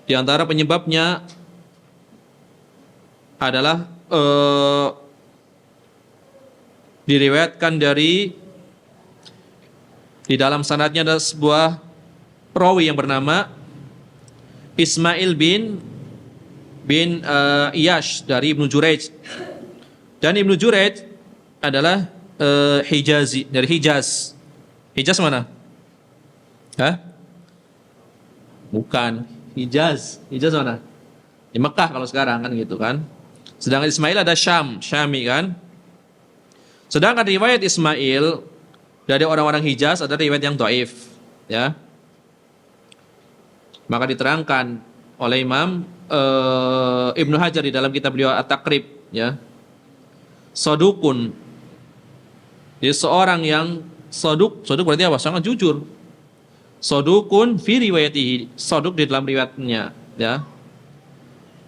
Di antara penyebabnya adalah diriwayatkan dari di dalam sanadnya ada sebuah perawi yang bernama Ismail bin Iyash dari Ibnu Jurayj. Dan Ibnu Jurayj adalah Hijazi, dari Hijaz. Hijaz mana? Hah? Bukan. Hijaz mana? Di Mekah kalau sekarang kan gitu kan. Sedangkan Ismail ada Syami kan. Sedangkan riwayat Ismail dari orang-orang Hijaz ada riwayat yang dhaif, ya. Maka diterangkan oleh Imam Ibnu Hajar di dalam kitab beliau At-Taqrib, ya. Sodukun. Jadi seorang yang soduk berarti apa? Sangat jujur. Sodukun fi riwayatihi, soduk di dalam riwayatnya, ya.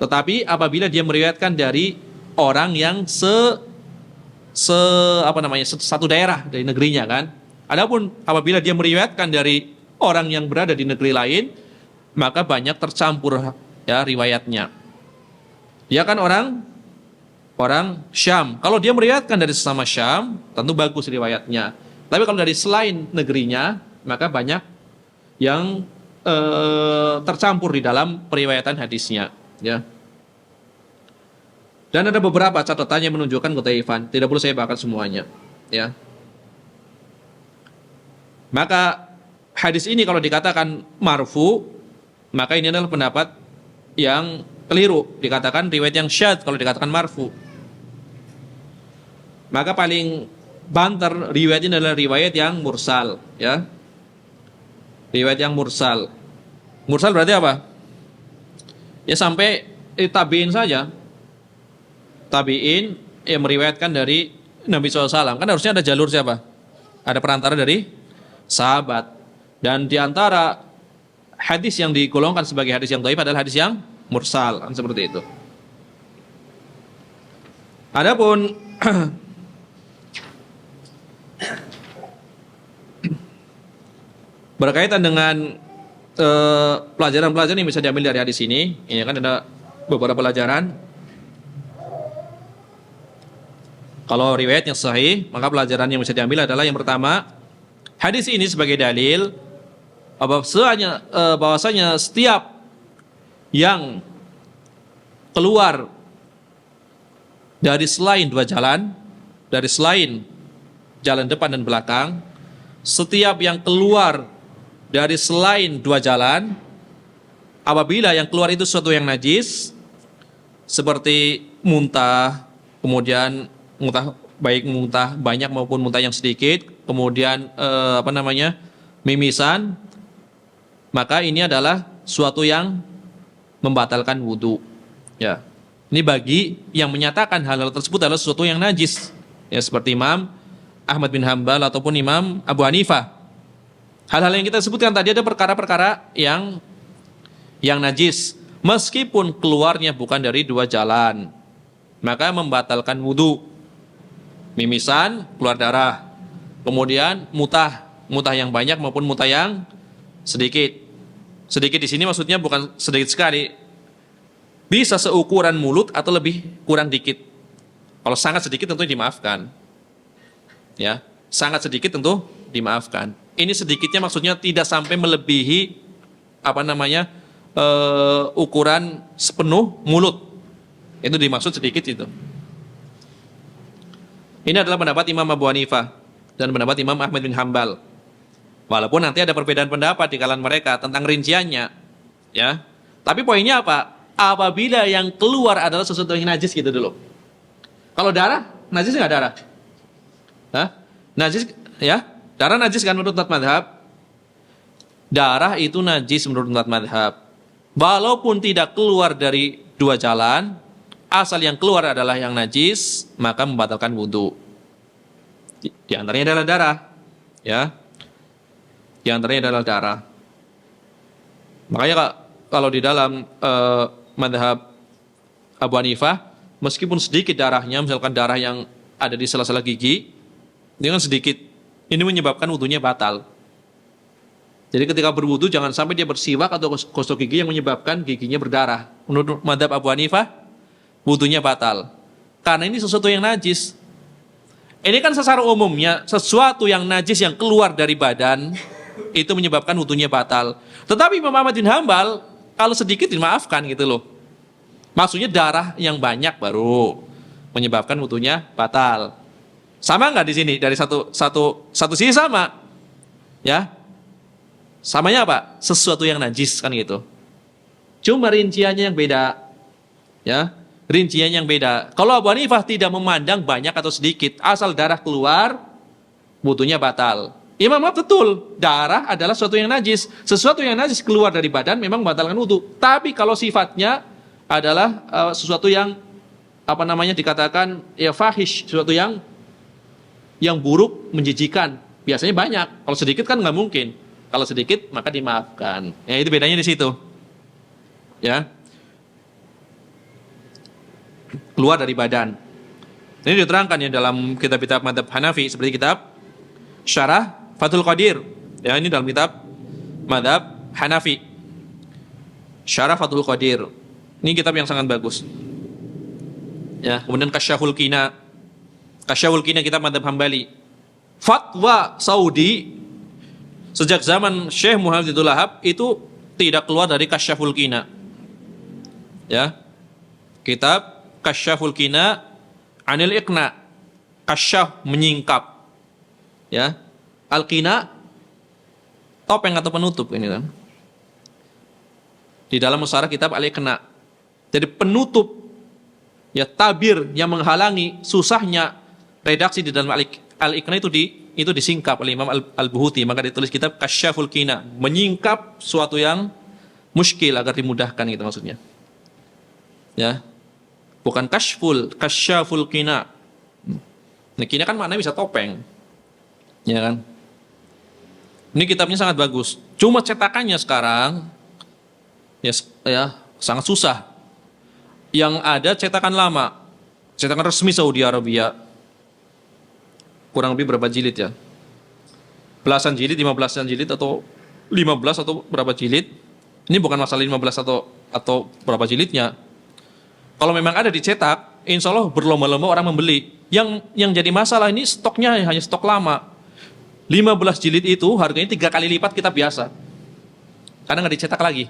Tetapi apabila dia meriwayatkan dari orang yang satu daerah dari negerinya kan. Adapun apabila dia meriwayatkan dari orang yang berada di negeri lain, maka banyak tercampur ya riwayatnya. Dia kan orang Syam. Kalau dia meriwayatkan dari sesama Syam, tentu bagus riwayatnya. Tapi kalau dari selain negerinya, maka banyak yang tercampur di dalam periwayatan hadisnya, ya. Dan ada beberapa catatan yang menunjukkan kedhaifan. Tidak perlu saya bahas semuanya, ya. Maka hadis ini kalau dikatakan marfu, maka ini adalah pendapat yang keliru. Dikatakan riwayat yang syadz kalau dikatakan marfu. Maka paling banter riwayat ini adalah riwayat yang mursal, ya. Riwayat yang mursal. Mursal berarti apa? Ya sampai tabi'in saja. Tabi'in yang meriwayatkan dari Nabi SAW. Kan harusnya ada jalur siapa? Ada perantara dari sahabat. Dan di antara hadis yang digolongkan sebagai hadis yang dhaif adalah hadis yang mursal. Kan seperti itu. Adapun berkaitan dengan pelajaran-pelajaran yang bisa diambil dari hadis ini kan ada beberapa pelajaran. Kalau riwayatnya sahih, maka pelajaran yang bisa diambil adalah yang pertama, hadis ini sebagai dalil bahwasanya setiap yang keluar dari selain 2 jalan, dari selain jalan depan dan belakang, setiap yang keluar dari selain 2 jalan, apabila yang keluar itu sesuatu yang najis, seperti muntah, kemudian muntah banyak maupun muntah yang sedikit, kemudian mimisan, maka ini adalah suatu yang membatalkan wudu. Ya, ini bagi yang menyatakan hal-hal tersebut adalah sesuatu yang najis, ya seperti Imam Ahmad bin Hambal ataupun Imam Abu Hanifah. Hal-hal yang kita sebutkan tadi ada perkara-perkara yang najis, meskipun keluarnya bukan dari 2 jalan, maka membatalkan wudu. Mimisan, keluar darah, kemudian muntah yang banyak maupun muntah yang sedikit. Sedikit di sini maksudnya bukan sedikit sekali, bisa seukuran mulut atau lebih kurang dikit. Kalau sangat sedikit tentu dimaafkan, ya sangat sedikit tentu dimaafkan. Ini sedikitnya maksudnya tidak sampai melebihi ukuran sepenuh mulut. Itu dimaksud sedikit itu. Ini adalah pendapat Imam Abu Hanifah dan pendapat Imam Ahmad bin Hambal. Walaupun nanti ada perbedaan pendapat di kalangan mereka tentang rinciannya, ya. Tapi poinnya apa? Apabila yang keluar adalah sesuatu yang najis gitu dulu. Kalau darah, najis nggak darah? Hah? Najis, ya? Darah najis kan menurut madhab? Darah itu najis menurut madhab. Walaupun tidak keluar dari dua jalan, asal yang keluar adalah yang najis, maka membatalkan wudhu. Di antaranya adalah darah, ya. Di antaranya adalah darah. Makanya kalau di dalam madhab Abu Hanifah, meskipun sedikit darahnya, misalkan darah yang ada di sela-sela gigi, dengan sedikit, ini menyebabkan wudhunya batal. Jadi ketika berwudhu jangan sampai dia bersiwak atau gosok gigi yang menyebabkan giginya berdarah. Menurut madhab Abu Hanifah, wudhunya batal. Karena ini sesuatu yang najis. Ini kan secara umumnya, sesuatu yang najis yang keluar dari badan, itu menyebabkan wudhunya batal. Tetapi Imam Ahmad bin Hambal, kalau sedikit dimaafkan gitu loh. Maksudnya darah yang banyak baru menyebabkan wudhunya batal. Sama nggak di sini? Dari satu sisi sama, ya. Samanya apa? Sesuatu yang najis kan gitu. Cuma rinciannya yang beda, ya. Rinciannya yang beda. Kalau Abu Hanifah tidak memandang banyak atau sedikit, asal darah keluar, wudhunya batal. Imam Ahmad betul, darah adalah sesuatu yang najis. Sesuatu yang najis keluar dari badan memang membatalkan wudhu. Tapi kalau sifatnya adalah sesuatu yang dikatakan ya fahish, sesuatu yang buruk, menjijikan. Biasanya banyak. Kalau sedikit kan nggak mungkin. Kalau sedikit maka dimaafkan. Ya itu bedanya di situ. Ya. Keluar dari badan. Ini diterangkan ya dalam kitab-kitab madhab Hanafi seperti kitab Syarah Fathul Qadir. Ya, ini dalam kitab madhab Hanafi. Syarah Fathul Qadir. Ini kitab yang sangat bagus. Ya, kemudian Kasyaful Qina. Kasyaful Qina kitab madhab Hambali. Fatwa Saudi sejak zaman Syekh Muhammad Abdul Wahab itu tidak keluar dari Kasyaful Qina. Ya. Kitab Kasyaful Qina Anil Iqna. Kasyaf menyingkap. Ya. Al-Qina topeng atau penutup ini kan. Di dalam musyawarah kitab Al-Iqna. Jadi penutup ya tabir yang menghalangi susahnya redaksi di dalam Al-Iqna itu disingkap oleh Imam Al-Buhuti, maka ditulis kitab Kasyaful Qina, menyingkap suatu yang muskil agar dimudahkan gitu maksudnya. Ya. Bukan Kasyaful Qina. Nah, Qina kan maknanya bisa topeng. Ya kan? Ini kitabnya sangat bagus. Cuma cetakannya sekarang ya sangat susah. Yang ada cetakan lama, cetakan resmi Saudi Arabia. Kurang lebih berapa jilid ya? Belasan jilid, 15-an jilid atau 15 atau berapa jilid? Ini bukan masalah 15 atau berapa jilidnya. Kalau memang ada dicetak, insya Allah berlomba-lomba orang membeli. Yang jadi masalah ini stoknya hanya stok lama. 15 jilid itu harganya 3 kali lipat kitab biasa. Karena nggak dicetak lagi.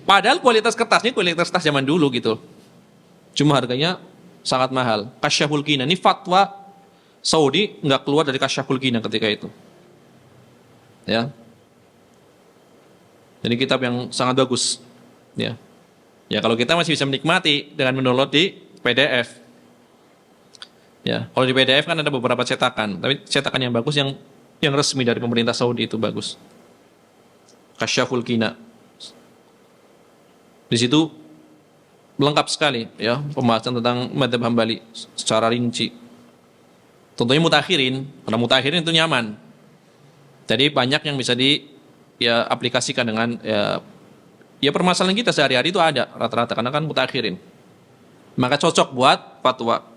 Padahal kualitas kertasnya kualitas kertas zaman dulu gitu. Cuma harganya sangat mahal. Kasyaful Qina. Ini fatwa Saudi nggak keluar dari Kasyaful Qina ketika itu. Ya. Jadi kitab yang sangat bagus. Ya. Ya kalau kita masih bisa menikmati dengan mendownload di PDF. Ya, kalau di PDF kan ada beberapa cetakan, tapi cetakan yang bagus yang resmi dari pemerintah Saudi itu bagus. Kasyaful Qina. Di situ lengkap sekali ya pembahasan tentang madhab Hambali secara rinci. Tentunya mutakhirin, karena mutakhirin itu nyaman. Jadi banyak yang bisa aplikasikan dengan ya permasalahan kita sehari-hari itu ada rata-rata karena kan mutakhirin. Maka cocok buat fatwa.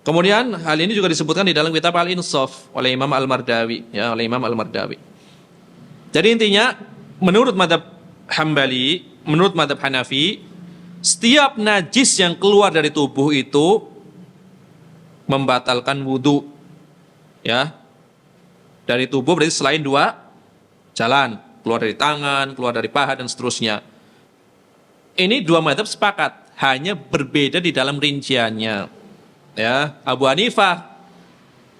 Kemudian hal ini juga disebutkan di dalam kitab Al-Insaf oleh Imam Al-Mardawi, ya, oleh Imam Al-Mardawi. Jadi intinya menurut madhab Hambali, menurut madhab Hanafi, setiap najis yang keluar dari tubuh itu membatalkan wudu. Ya. Dari tubuh berarti selain 2 jalan, keluar dari tangan, keluar dari paha dan seterusnya. Ini 2 madhab sepakat, hanya berbeda di dalam rinciannya. Ya, Abu Hanifah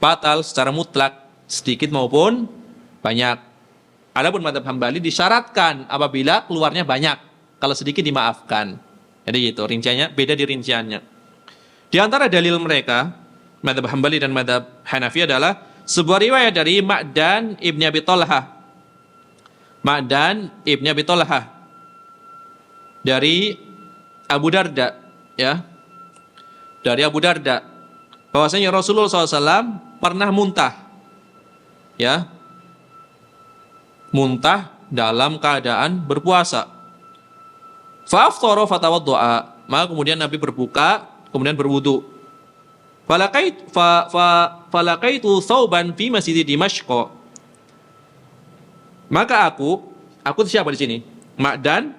batal secara mutlak, sedikit maupun banyak. Adapun mazhab Hambali disyaratkan apabila keluarnya banyak, kalau sedikit dimaafkan. Jadi gitu, rinciannya beda di rinciannya. Di antara dalil mereka, mazhab Hambali dan mazhab Hanafi adalah sebuah riwayat dari Ma'dan Ibni Abi Thalhah. Ma'dan Ibni Abi Thalhah dari Abu Darda, ya. Dari Abu Darda bahwasanya Rasulullah SAW pernah muntah, ya, muntah dalam keadaan berpuasa. Fa'aftara fatawaddoa, maka kemudian Nabi berbuka, kemudian berwudu. Falakaitu thawban fi masjid Dimashq. Maka aku siapa di sini? Ma'dan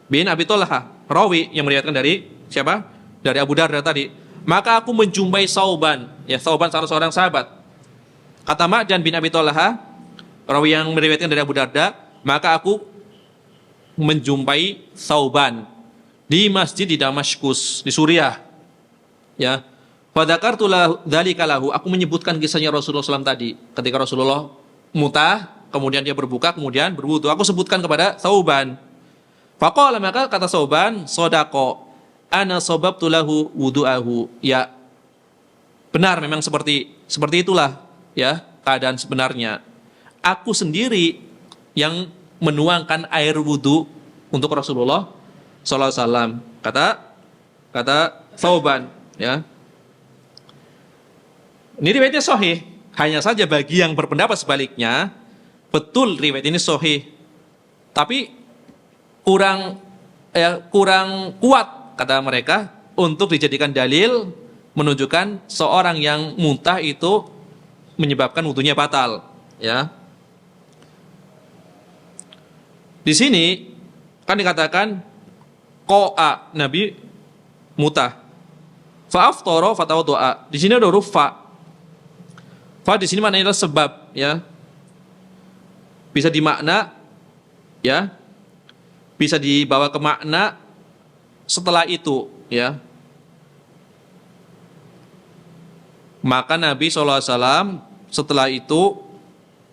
bin Abi Thalhah, rawi yang meriwayatkan dari siapa? Dari Abu Darda tadi. Maka aku menjumpai Sauban, ya, Sauban salah seorang sahabat. Kata Ma'dan bin Abi Thalhah, rawi yang meriwayatkan dari Abu Darda, maka aku menjumpai Sauban di masjid di Damaskus, di Suriah. Ya. Fadzakartu dzalika lahu, aku menyebutkan kisahnya Rasulullah SAW tadi, ketika Rasulullah mutah, kemudian dia berbuka, kemudian berwudu. Aku sebutkan kepada Sauban. Faqala, maka kata Sauban, sodako, ana sababtu lahu wudu'ahu. Ya, benar, memang seperti itulah, ya, keadaan sebenarnya. Aku sendiri yang menuangkan air wudu untuk Rasulullah sallallahu alaihi wasallam. Kata Sauban, ya. Ini riwayatnya sahih, hanya saja bagi yang berpendapat sebaliknya, betul riwayat ini sahih, tapi kurang kuat kata mereka untuk dijadikan dalil menunjukkan seorang yang muntah itu menyebabkan wudunya batal, ya. Di sini kan dikatakan qa'a, Nabi mutah. Fa'aftara fatawaddoa. Di sini ada huruf fa. Fa di sini maknanya adalah sebab, ya. Bisa dimakna, ya. Bisa dibawa ke makna setelah itu, ya. Maka Nabi SAW setelah itu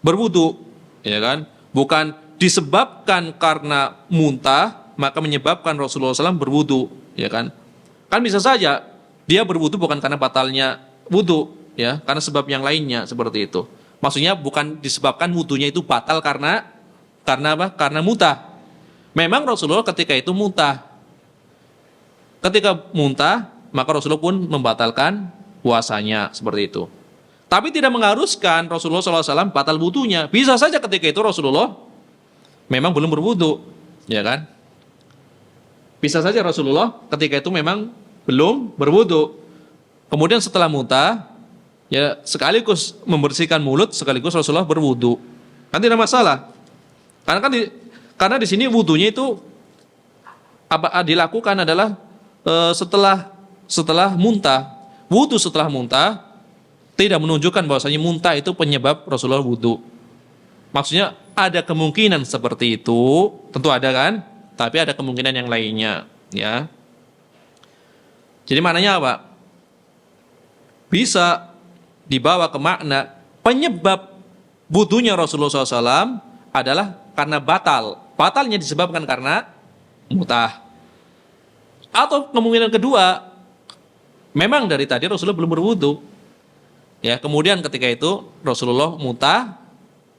berwudu, ya kan? Bukan disebabkan karena muntah, maka menyebabkan Rasulullah SAW berwudu, ya kan? Kan bisa saja dia berwudu bukan karena batalnya wudu, ya, karena sebab yang lainnya seperti itu. Maksudnya bukan disebabkan wudunya itu batal karena apa? Karena muntah. Memang Rasulullah ketika itu muntah. Ketika muntah, maka Rasulullah pun membatalkan puasanya seperti itu. Tapi tidak mengharuskan Rasulullah SAW batal wudunya. Bisa saja ketika itu Rasulullah memang belum berwudu, ya kan? Bisa saja Rasulullah ketika itu memang belum berwudu. Kemudian setelah muntah, ya sekaligus membersihkan mulut, sekaligus Rasulullah berwudu. Kan tidak masalah. Karena di sini wudunya itu apa dilakukan adalah setelah muntah. Wudu setelah muntah tidak menunjukkan bahwasanya muntah itu penyebab Rasulullah wudu. Maksudnya ada kemungkinan seperti itu, tentu ada kan? Tapi ada kemungkinan yang lainnya, ya. Jadi maknanya apa? Bisa dibawa ke makna penyebab wudunya Rasulullah SAW adalah karena batal. Batalnya disebabkan karena muntah. Atau kemungkinan kedua, memang dari tadi Rasulullah belum berwudu. Ya, kemudian ketika itu Rasulullah muntah,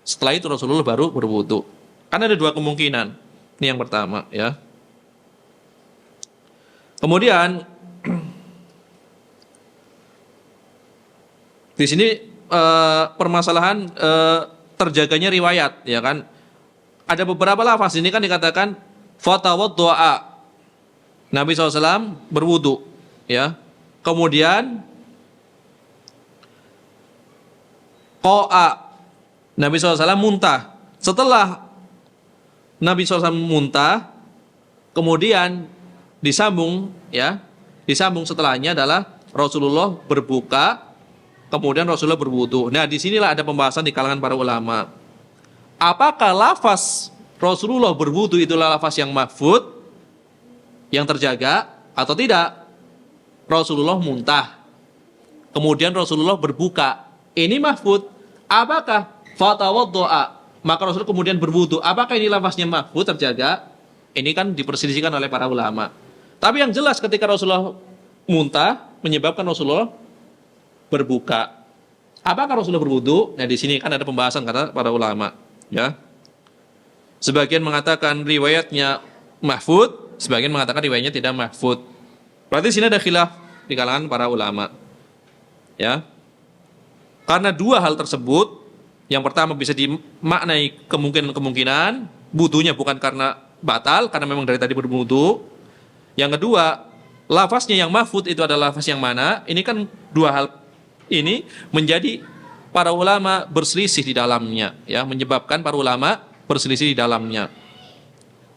setelah itu Rasulullah baru berwudu. Kan ada dua kemungkinan. Ini yang pertama, ya. Kemudian di sini permasalahan terjaganya riwayat, ya kan? Ada beberapa lafaz ini kan dikatakan fatawaddoa. Nabi SAW berwudu, ya. Kemudian qa'a, Nabi SAW muntah. Setelah Nabi SAW muntah, kemudian disambung, ya. Disambung setelahnya adalah Rasulullah berbuka, kemudian Rasulullah berwudu. Nah, disinilah ada pembahasan di kalangan para ulama. Apakah lafaz Rasulullah berwudu itulah lafaz yang mahfud, yang terjaga, atau tidak? Rasulullah muntah, kemudian Rasulullah berbuka. Ini mahfud. Apakah fatawaddoa? Maka Rasul kemudian berwudu. Apakah ini lafaznya mahfud terjaga? Ini kan diperselisihkan oleh para ulama. Tapi yang jelas ketika Rasulullah muntah menyebabkan Rasulullah berbuka. Apakah Rasulullah berwudu? Nah di sini kan ada pembahasan kata para ulama. Ya, sebagian mengatakan riwayatnya mahfud, sebagian mengatakan riwayatnya tidak mahfud. Berarti di sini ada khilaf di kalangan para ulama. Ya. Karena dua hal tersebut, yang pertama bisa dimaknai kemungkinan-kemungkinan, wudunya bukan karena batal, karena memang dari tadi berwudu. Yang kedua, lafaznya yang mahfud itu adalah lafaz yang mana? Ini kan dua hal ini menjadi para ulama berselisih di dalamnya, ya, menyebabkan para ulama berselisih di dalamnya.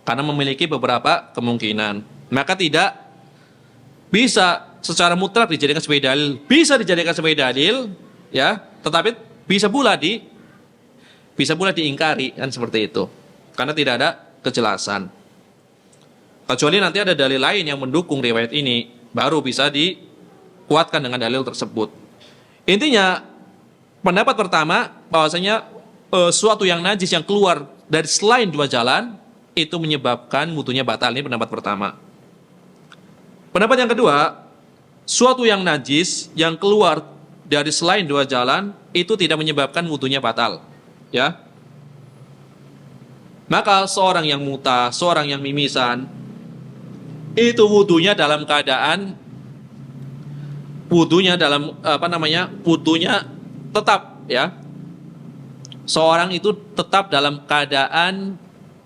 Karena memiliki beberapa kemungkinan. Maka tidak bisa secara mutlak dijadikan sebagai dalil, bisa dijadikan sebagai dalil, ya, tetapi bisa pula diingkari, kan seperti itu, karena tidak ada kejelasan. Kecuali nanti ada dalil lain yang mendukung riwayat ini, baru bisa dikuatkan dengan dalil tersebut. Intinya, pendapat pertama bahwasanya suatu yang najis yang keluar dari selain dua jalan itu menyebabkan wudunya batal. Ini pendapat pertama. Pendapat yang kedua, suatu yang najis yang keluar dari selain dua jalan itu tidak menyebabkan wudunya batal, ya. Maka seorang yang muntah, seorang yang mimisan, itu wudunya dalam keadaan wudunya tetap, ya. Seorang itu tetap dalam keadaan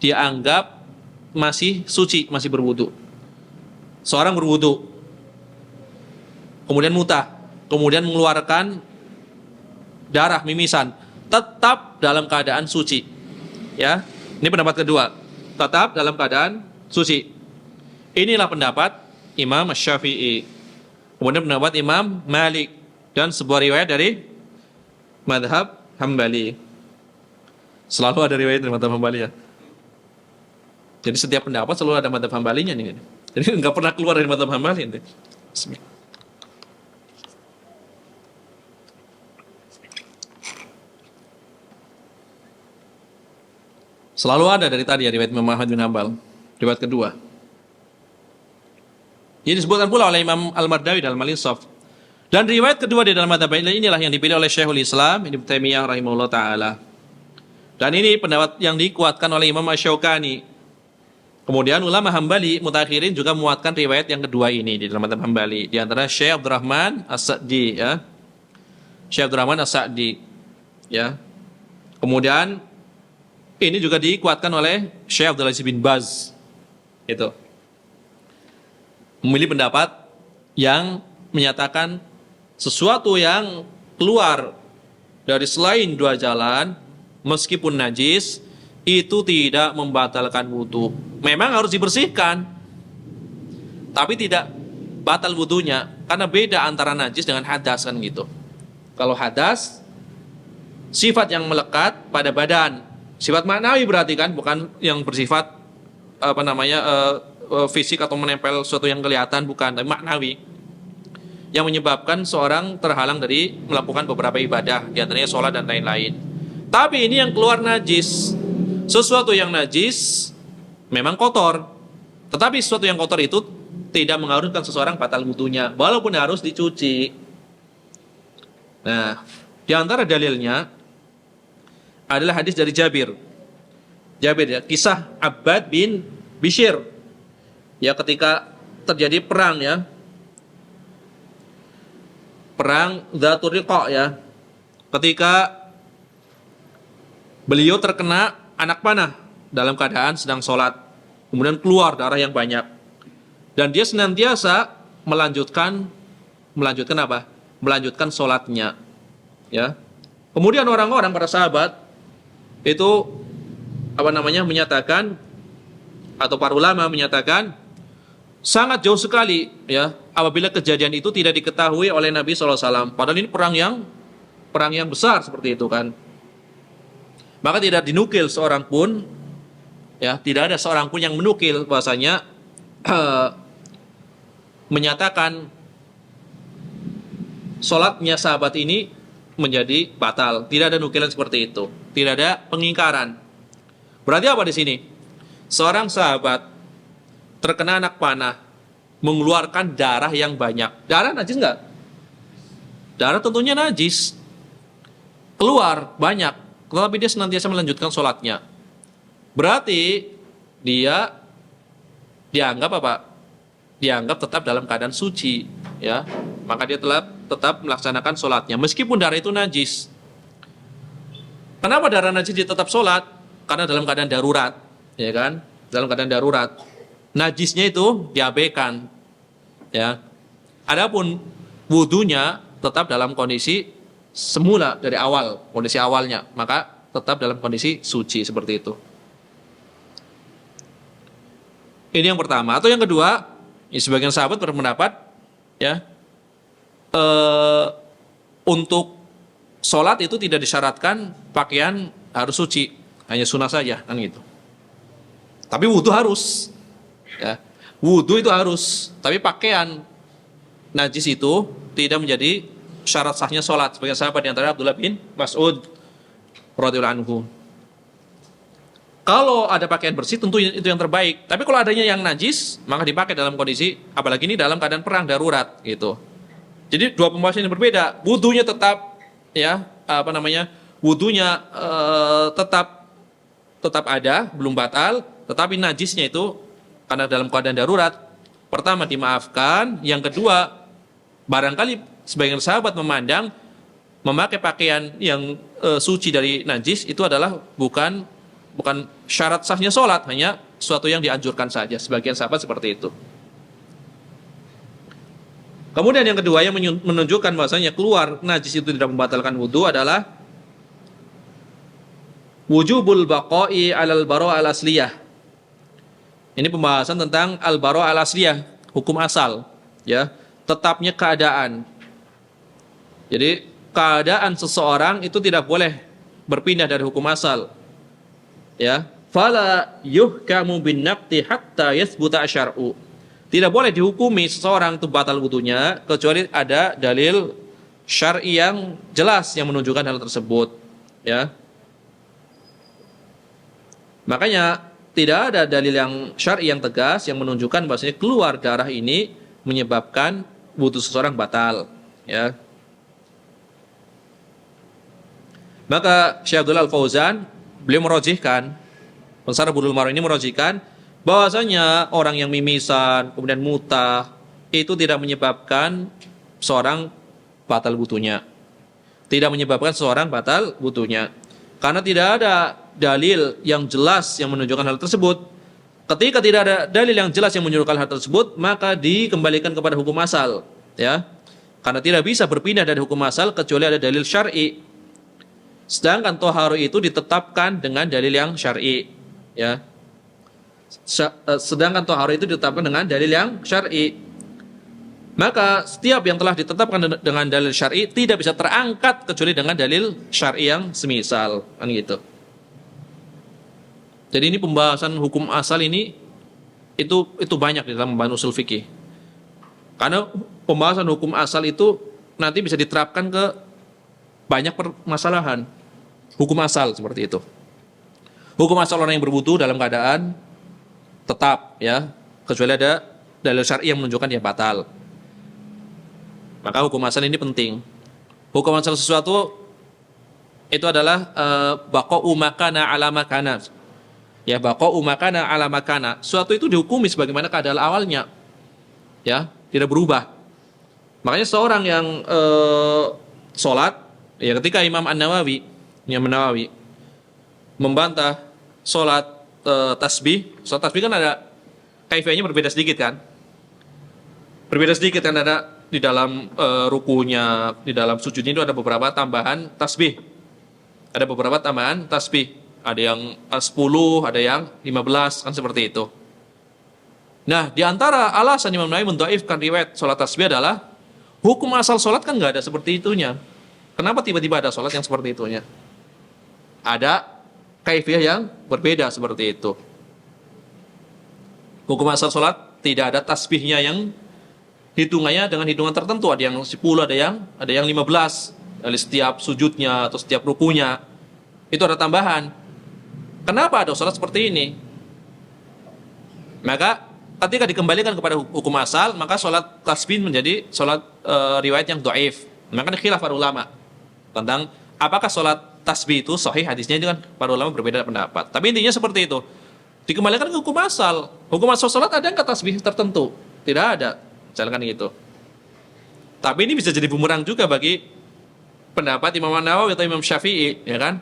dianggap masih suci, masih berwudu. Seorang berwudu, kemudian muntah, kemudian mengeluarkan darah mimisan, tetap dalam keadaan suci. Ya, ini pendapat kedua, tetap dalam keadaan suci. Inilah pendapat Imam Syafi'i. Kemudian pendapat Imam Malik dan sebuah riwayat dari madhab Hambali. Selalu ada riwayat dari madhab Hambali, ya. Jadi setiap pendapat selalu ada madhab Hambalinya nih. Jadi nggak pernah keluar dari madhab Hambali. Bismillah. Selalu ada dari tadi ya riwayat Imam Ahmad bin Hanbal. Riwayat kedua. Ini disebutkan pula oleh Imam Al-Mardawi dalam Al-Insaf. Dan riwayat kedua di dalam madhab inilah yang dipilih oleh Syekhul Islam Ibnu Taimiyah rahimahullah taala. Dan ini pendapat yang dikuatkan oleh Imam Asy-Syaukani. Kemudian ulama Hambali mutakhirin juga menguatkan riwayat yang kedua ini di dalam madhab Hambali. Di antara Syekh Abdurrahman As-Sa'di, ya. Syekh Abdurrahman As-Sa'di, ya. Kemudian ini juga dikuatkan oleh Syekh Abdul Aziz bin Baz. Itu. Memilih pendapat yang menyatakan sesuatu yang keluar dari selain dua jalan meskipun najis itu tidak membatalkan wudu. Memang harus dibersihkan, tapi tidak batal wudunya, karena beda antara najis dengan hadas, kan gitu. Kalau hadas sifat yang melekat pada badan, sifat maknawi berarti kan, bukan yang bersifat fisik atau menempel sesuatu yang kelihatan, bukan, tapi maknawi, yang menyebabkan seorang terhalang dari melakukan beberapa ibadah, di antaranya sholat dan lain-lain. Tapi ini yang keluar najis. Sesuatu yang najis memang kotor, tetapi sesuatu yang kotor itu tidak mengharuskan seseorang batal wudunya, walaupun harus dicuci. Nah, di antara dalilnya adalah hadis dari Jabir, ya, kisah Abbad bin Bishr, ya, ketika terjadi perang, ya, perang Dzatur Riqa, ya, ketika beliau terkena anak panah dalam keadaan sedang sholat, kemudian keluar darah yang banyak, dan dia senantiasa melanjutkan apa? Melanjutkan sholatnya, ya. Kemudian orang-orang, para sahabat itu menyatakan, atau para ulama menyatakan sangat jauh sekali, ya, apabila kejadian itu tidak diketahui oleh Nabi SAW. Padahal ini perang yang besar seperti itu, kan. Maka tidak dinukil seorang pun, ya, tidak ada seorang pun yang menukil bahasanya menyatakan sholatnya sahabat ini menjadi batal. Tidak ada nukilan seperti itu. Tidak ada pengingkaran. Berarti apa di sini? Seorang sahabat terkena anak panah, mengeluarkan darah yang banyak. Darah najis nggak? Darah tentunya najis. Keluar banyak, tetapi dia senantiasa melanjutkan sholatnya. Berarti dia dianggap apa? Dianggap tetap dalam keadaan suci, ya. Maka dia tetap melaksanakan sholatnya, meskipun darah itu najis. Kenapa darah najis dia tetap sholat? Karena dalam keadaan darurat, ya kan? Dalam keadaan darurat, najisnya itu diabaikan, ya. Adapun wudunya tetap dalam kondisi semula dari awal, kondisi awalnya, maka tetap dalam kondisi suci seperti itu. Ini yang pertama. Atau yang kedua, ya sebagian sahabat berpendapat, ya, untuk sholat itu tidak disyaratkan pakaian harus suci, hanya sunnah saja, kan gitu. Tapi wudhu harus, ya, wudhu itu harus. Tapi pakaian najis itu tidak menjadi syarat sahnya sholat. Sebagian sahabat di antara Abdullah bin Mas'ud radhiyallahu anhu. Kalau ada pakaian bersih tentu itu yang terbaik. Tapi kalau adanya yang najis, maka dipakai dalam kondisi, apalagi ini dalam keadaan perang darurat gitu. Jadi dua pembahasan yang berbeda. Wudunya tetap, ya, wudunya tetap ada, belum batal. Tetapi najisnya itu karena dalam keadaan darurat, pertama dimaafkan, yang kedua barangkali sebagian sahabat memandang memakai pakaian yang suci dari najis itu adalah bukan syarat sahnya sholat, hanya sesuatu yang dianjurkan saja. Sebagian sahabat seperti itu. Kemudian yang kedua yang menunjukkan bahwasanya keluar najis itu tidak membatalkan wudu adalah wujubul baqa'i alal bara' al asliyah. Ini pembahasan tentang al bara' al asliyah, hukum asal, ya, tetapnya keadaan. Jadi keadaan seseorang itu tidak boleh berpindah dari hukum asal. Ya, fala yuhkamu bin naqti hatta yathbuta syar'u. Tidak boleh dihukumi seseorang itu batal wudunya kecuali ada dalil syar'i yang jelas yang menunjukkan hal tersebut, ya. Makanya tidak ada dalil yang syar'i yang tegas yang menunjukkan bahwasanya keluar darah ini menyebabkan wudu seseorang batal, ya. Maka Syekh Abdullah Al-Fauzan beliau merojihkan, Pensarah Bulughul Maram ini merojihkan bahwasanya orang yang mimisan kemudian mutah itu tidak menyebabkan seorang batal wudunya. Tidak menyebabkan seorang batal wudunya. Karena tidak ada dalil yang jelas yang menunjukkan hal tersebut. Ketika tidak ada dalil yang jelas yang menunjukkan hal tersebut, maka dikembalikan kepada hukum asal, ya. Karena tidak bisa berpindah dari hukum asal kecuali ada dalil syar'i. Sedangkan toharu itu ditetapkan dengan dalil yang syar'i, ya. Sedangkan toharu itu ditetapkan dengan dalil yang syar'i. Maka setiap yang telah ditetapkan dengan dalil syar'i tidak bisa terangkat kecuali dengan dalil syar'i yang semisal, kan gitu. Jadi ini pembahasan hukum asal ini itu banyak di dalam pembahasan usul fikih. Karena pembahasan hukum asal itu nanti bisa diterapkan ke banyak permasalahan. Hukum asal seperti itu. Hukum asal orang yang berwudu dalam keadaan tetap, ya, kecuali ada dalil syar'i yang menunjukkan dia batal. Maka hukum asal ini penting. Hukum asal sesuatu itu adalah baqa'u makana ala makana. Ya, baqa'u makana ala makana. Suatu itu dihukumi sebagaimana keadaan awalnya. Ya, tidak berubah. Makanya seorang yang sholat, ya, ketika Imam An-Nawawi membantah sholat tasbih kan ada kaifiyahnya berbeda sedikit kan? Berbeda sedikit kan, ada di dalam rukunya, di dalam sujudnya itu ada beberapa tambahan tasbih. Ada beberapa tambahan tasbih. Ada yang 10, ada yang 15, kan seperti itu. Nah, di antara alasan Imam Nawawi mendhaifkan riwayat sholat tasbih adalah hukum asal sholat kan nggak ada seperti itunya. Kenapa tiba-tiba ada sholat yang seperti itunya? Ada kaifiyah yang berbeda seperti itu. Hukum asal sholat tidak ada tasbihnya yang hitungannya dengan hitungan tertentu, ada yang 10, ada yang 15 dari setiap sujudnya atau setiap rukunya. Itu ada tambahan. Kenapa ada sholat seperti ini? Maka ketika dikembalikan kepada hukum asal, maka sholat tasbih menjadi sholat riwayat yang dhaif. Maka khilaf para ulama tentang apakah sholat tasbih itu sahih hadisnya, itu kan para ulama berbeda pendapat. Tapi intinya seperti itu. Dikembalikan ke hukum asal. Hukum asal sholat ada nggak tasbih tertentu? Tidak ada. Misalkan gitu. Tapi ini bisa jadi bumerang juga bagi pendapat Imam Nawawi atau Imam Syafi'i, ya kan?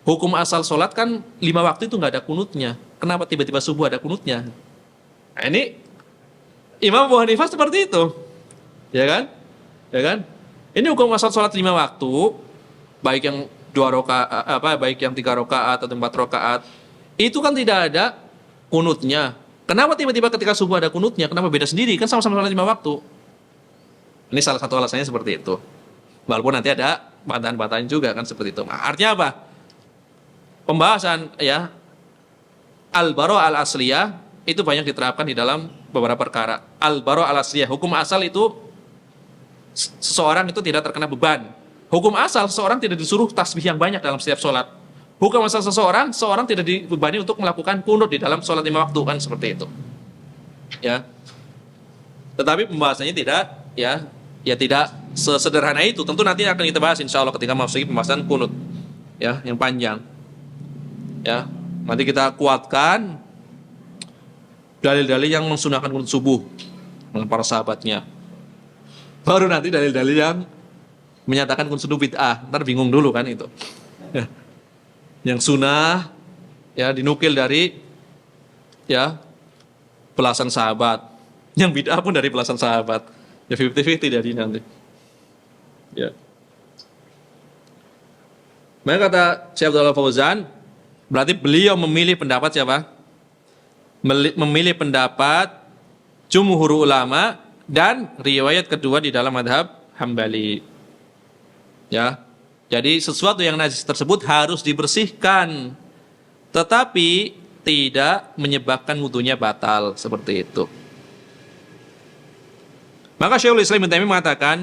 Hukum asal sholat kan 5 waktu itu nggak ada kunutnya. Kenapa tiba-tiba subuh ada kunutnya? Nah, ini Imam Abu Hanifah seperti itu, ya kan? Ya kan? Ini hukum asal sholat 5 waktu, baik yang 2 rakaat, baik yang 3 rakaat atau 4 rakaat, itu kan tidak ada kunutnya. Kenapa tiba-tiba ketika subuh ada kunutnya? Kenapa beda sendiri? Kan sama-sama sholat 5 waktu. Ini salah satu alasannya seperti itu. Walaupun nanti ada bantahan-bantahan juga kan seperti itu. Nah, artinya apa? Pembahasan ya al-bara' al-asliyah itu banyak diterapkan di dalam beberapa perkara. Al-bara' al-asliyah, hukum asal itu seseorang itu tidak terkena beban. Hukum asal seseorang tidak disuruh tasbih yang banyak dalam setiap sholat. Hukum asal seseorang tidak dibebani untuk melakukan kunut di dalam sholat 5 waktu, kan seperti itu. Ya. Tetapi pembahasannya tidak tidak sesederhana itu. Tentu nanti akan kita bahas insya Allah ketika memasuki pembahasan kunut, ya, yang panjang. Ya, nanti kita kuatkan dalil-dalil yang mensunahkan kunut subuh dengan para sahabatnya. Baru nanti dalil-dalil yang menyatakan kunut subuh bid'ah. Ntar bingung dulu kan itu. Ya. Yang sunnah ya dinukil dari ya belasan sahabat. Yang bid'ah pun dari belasan sahabat. Ya 50-50 dari nanti. Ya. Maka kata Syekh Abdullah Fauzan, berarti beliau memilih pendapat siapa? Memilih pendapat jumhur ulama dan riwayat kedua di dalam madhab Hambali. Ya. Jadi sesuatu yang najis tersebut harus dibersihkan, tetapi tidak menyebabkan wudunya batal, seperti itu. Maka Syekhul Islam Ibnu Taimiyah mengatakan,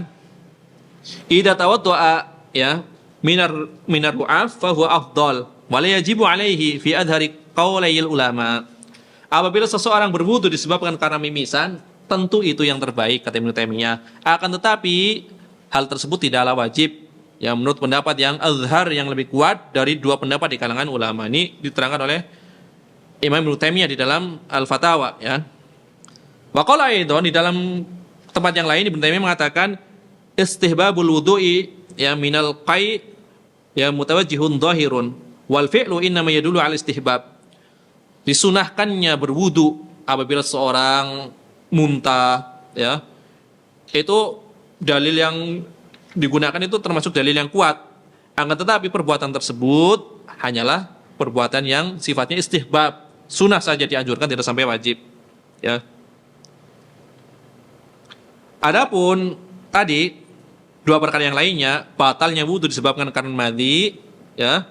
idza tawaddaa ya minar ru'af fa huwa afdal wa la yajibu alaihi fi adhari qaulayil ulama. Apabila seseorang berwudu disebabkan karena mimisan, tentu itu yang terbaik, kata Ibnu Taimiyah. Akan tetapi hal tersebut tidaklah wajib. Ya, menurut pendapat yang azhar yang lebih kuat dari 2 pendapat di kalangan ulama. Ini diterangkan oleh Imam Ibnu Taimiyah di dalam Al-Fatawa, ya. Wa qala aidan, di dalam tempat yang lain Ibnu Taimiyah mengatakan istihbabul wudu'i ya minal qai ya mutawajjihun dhahirun wal fi'lu innama yadullu al istihbab. Disunahkannya berwudu apabila seorang muntah, ya. Itu dalil yang digunakan itu termasuk dalil yang kuat. Akan tetapi perbuatan tersebut hanyalah perbuatan yang sifatnya istihbab, sunnah saja dianjurkan, tidak sampai wajib. Ya. Adapun tadi 2 perkara yang lainnya, batalnya wudu disebabkan karena madhi, ya.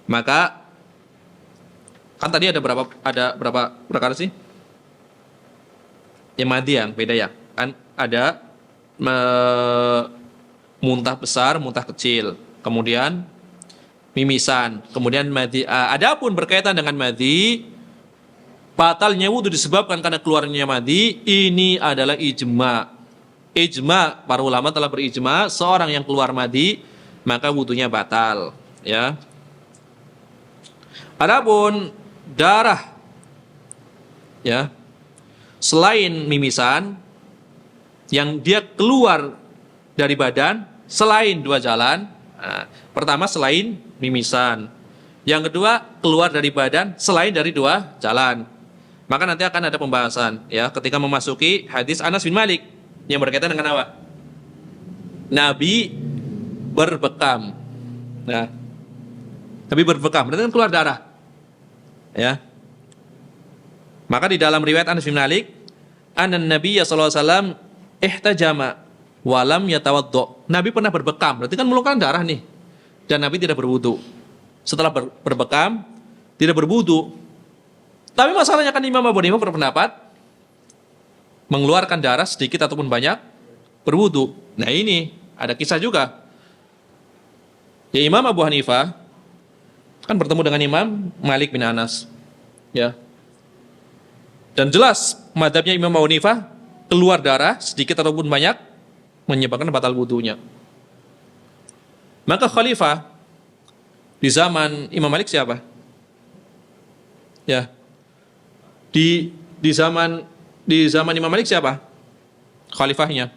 Maka kan tadi ada berapa perkara sih? Yang madhi yang beda ya. Kan ada muntah besar, muntah kecil, kemudian mimisan, kemudian madhi. Adapun berkaitan dengan madhi, batalnya wudu disebabkan karena keluarnya madhi, ini adalah ijma. Ijma, para ulama telah berijma, seorang yang keluar madhi maka wudunya batal, ya. Adapun darah, ya, selain mimisan yang dia keluar dari badan selain 2 jalan. Nah, pertama selain mimisan, yang kedua keluar dari badan selain dari 2 jalan. Maka nanti akan ada pembahasan, ya, ketika memasuki hadis Anas bin Malik yang berkaitan dengan apa? Nabi berbekam. Nah, Nabi berbekam berarti kan keluar darah, ya. Maka di dalam riwayat Anas bin Malik, anna Nabi sallallahu alaihi wasallam ihtajama walam yatawaddo. Nabi pernah berbekam, berarti kan mengeluarkan darah nih. Dan Nabi tidak berwudu. Setelah berbekam, tidak berwudu. Tapi masalahnya kan Imam Abu Hanifah berpendapat mengeluarkan darah sedikit ataupun banyak, berwudu. Nah ini ada kisah juga. Ya Imam Abu Hanifah kan bertemu dengan Imam Malik bin Anas. Ya. Dan jelas madhabnya Imam Abu Hanifah keluar darah sedikit ataupun banyak menyebabkan batal wudunya. Maka khalifah di zaman Imam Malik siapa? Ya. Di zaman Imam Malik siapa? Khalifahnya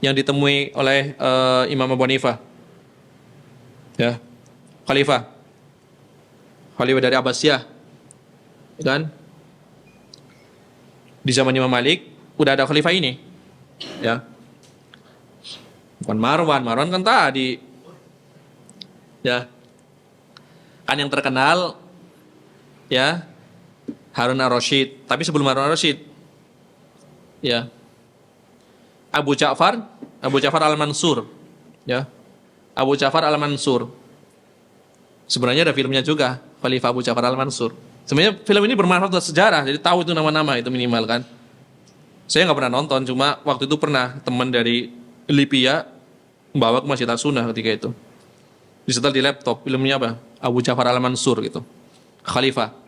yang ditemui oleh Imam Abu Hanifah. Ya. Khalifah dari Abbasiyah. Kan? Di zaman Imam Malik udah ada khalifah ini. Ya. Bukan Marwan kan tadi. Ya. Kan yang terkenal ya Harun ar-Rasyid, tapi sebelum Harun ar-Rasyid ya Abu Ja'far al-Mansur, ya Abu Ja'far al-Mansur. Sebenarnya ada filmnya juga, Khalifah Abu Ja'far al-Mansur. Sebenarnya film ini bermanfaat buat sejarah, jadi tahu itu nama-nama itu minimal kan. Saya nggak pernah nonton, cuma waktu itu pernah teman dari Libya membawa ke Masjid As-Sunnah ketika itu. Disetel di laptop, filmnya apa? Abu Ja'far al-Mansur gitu. Khalifah.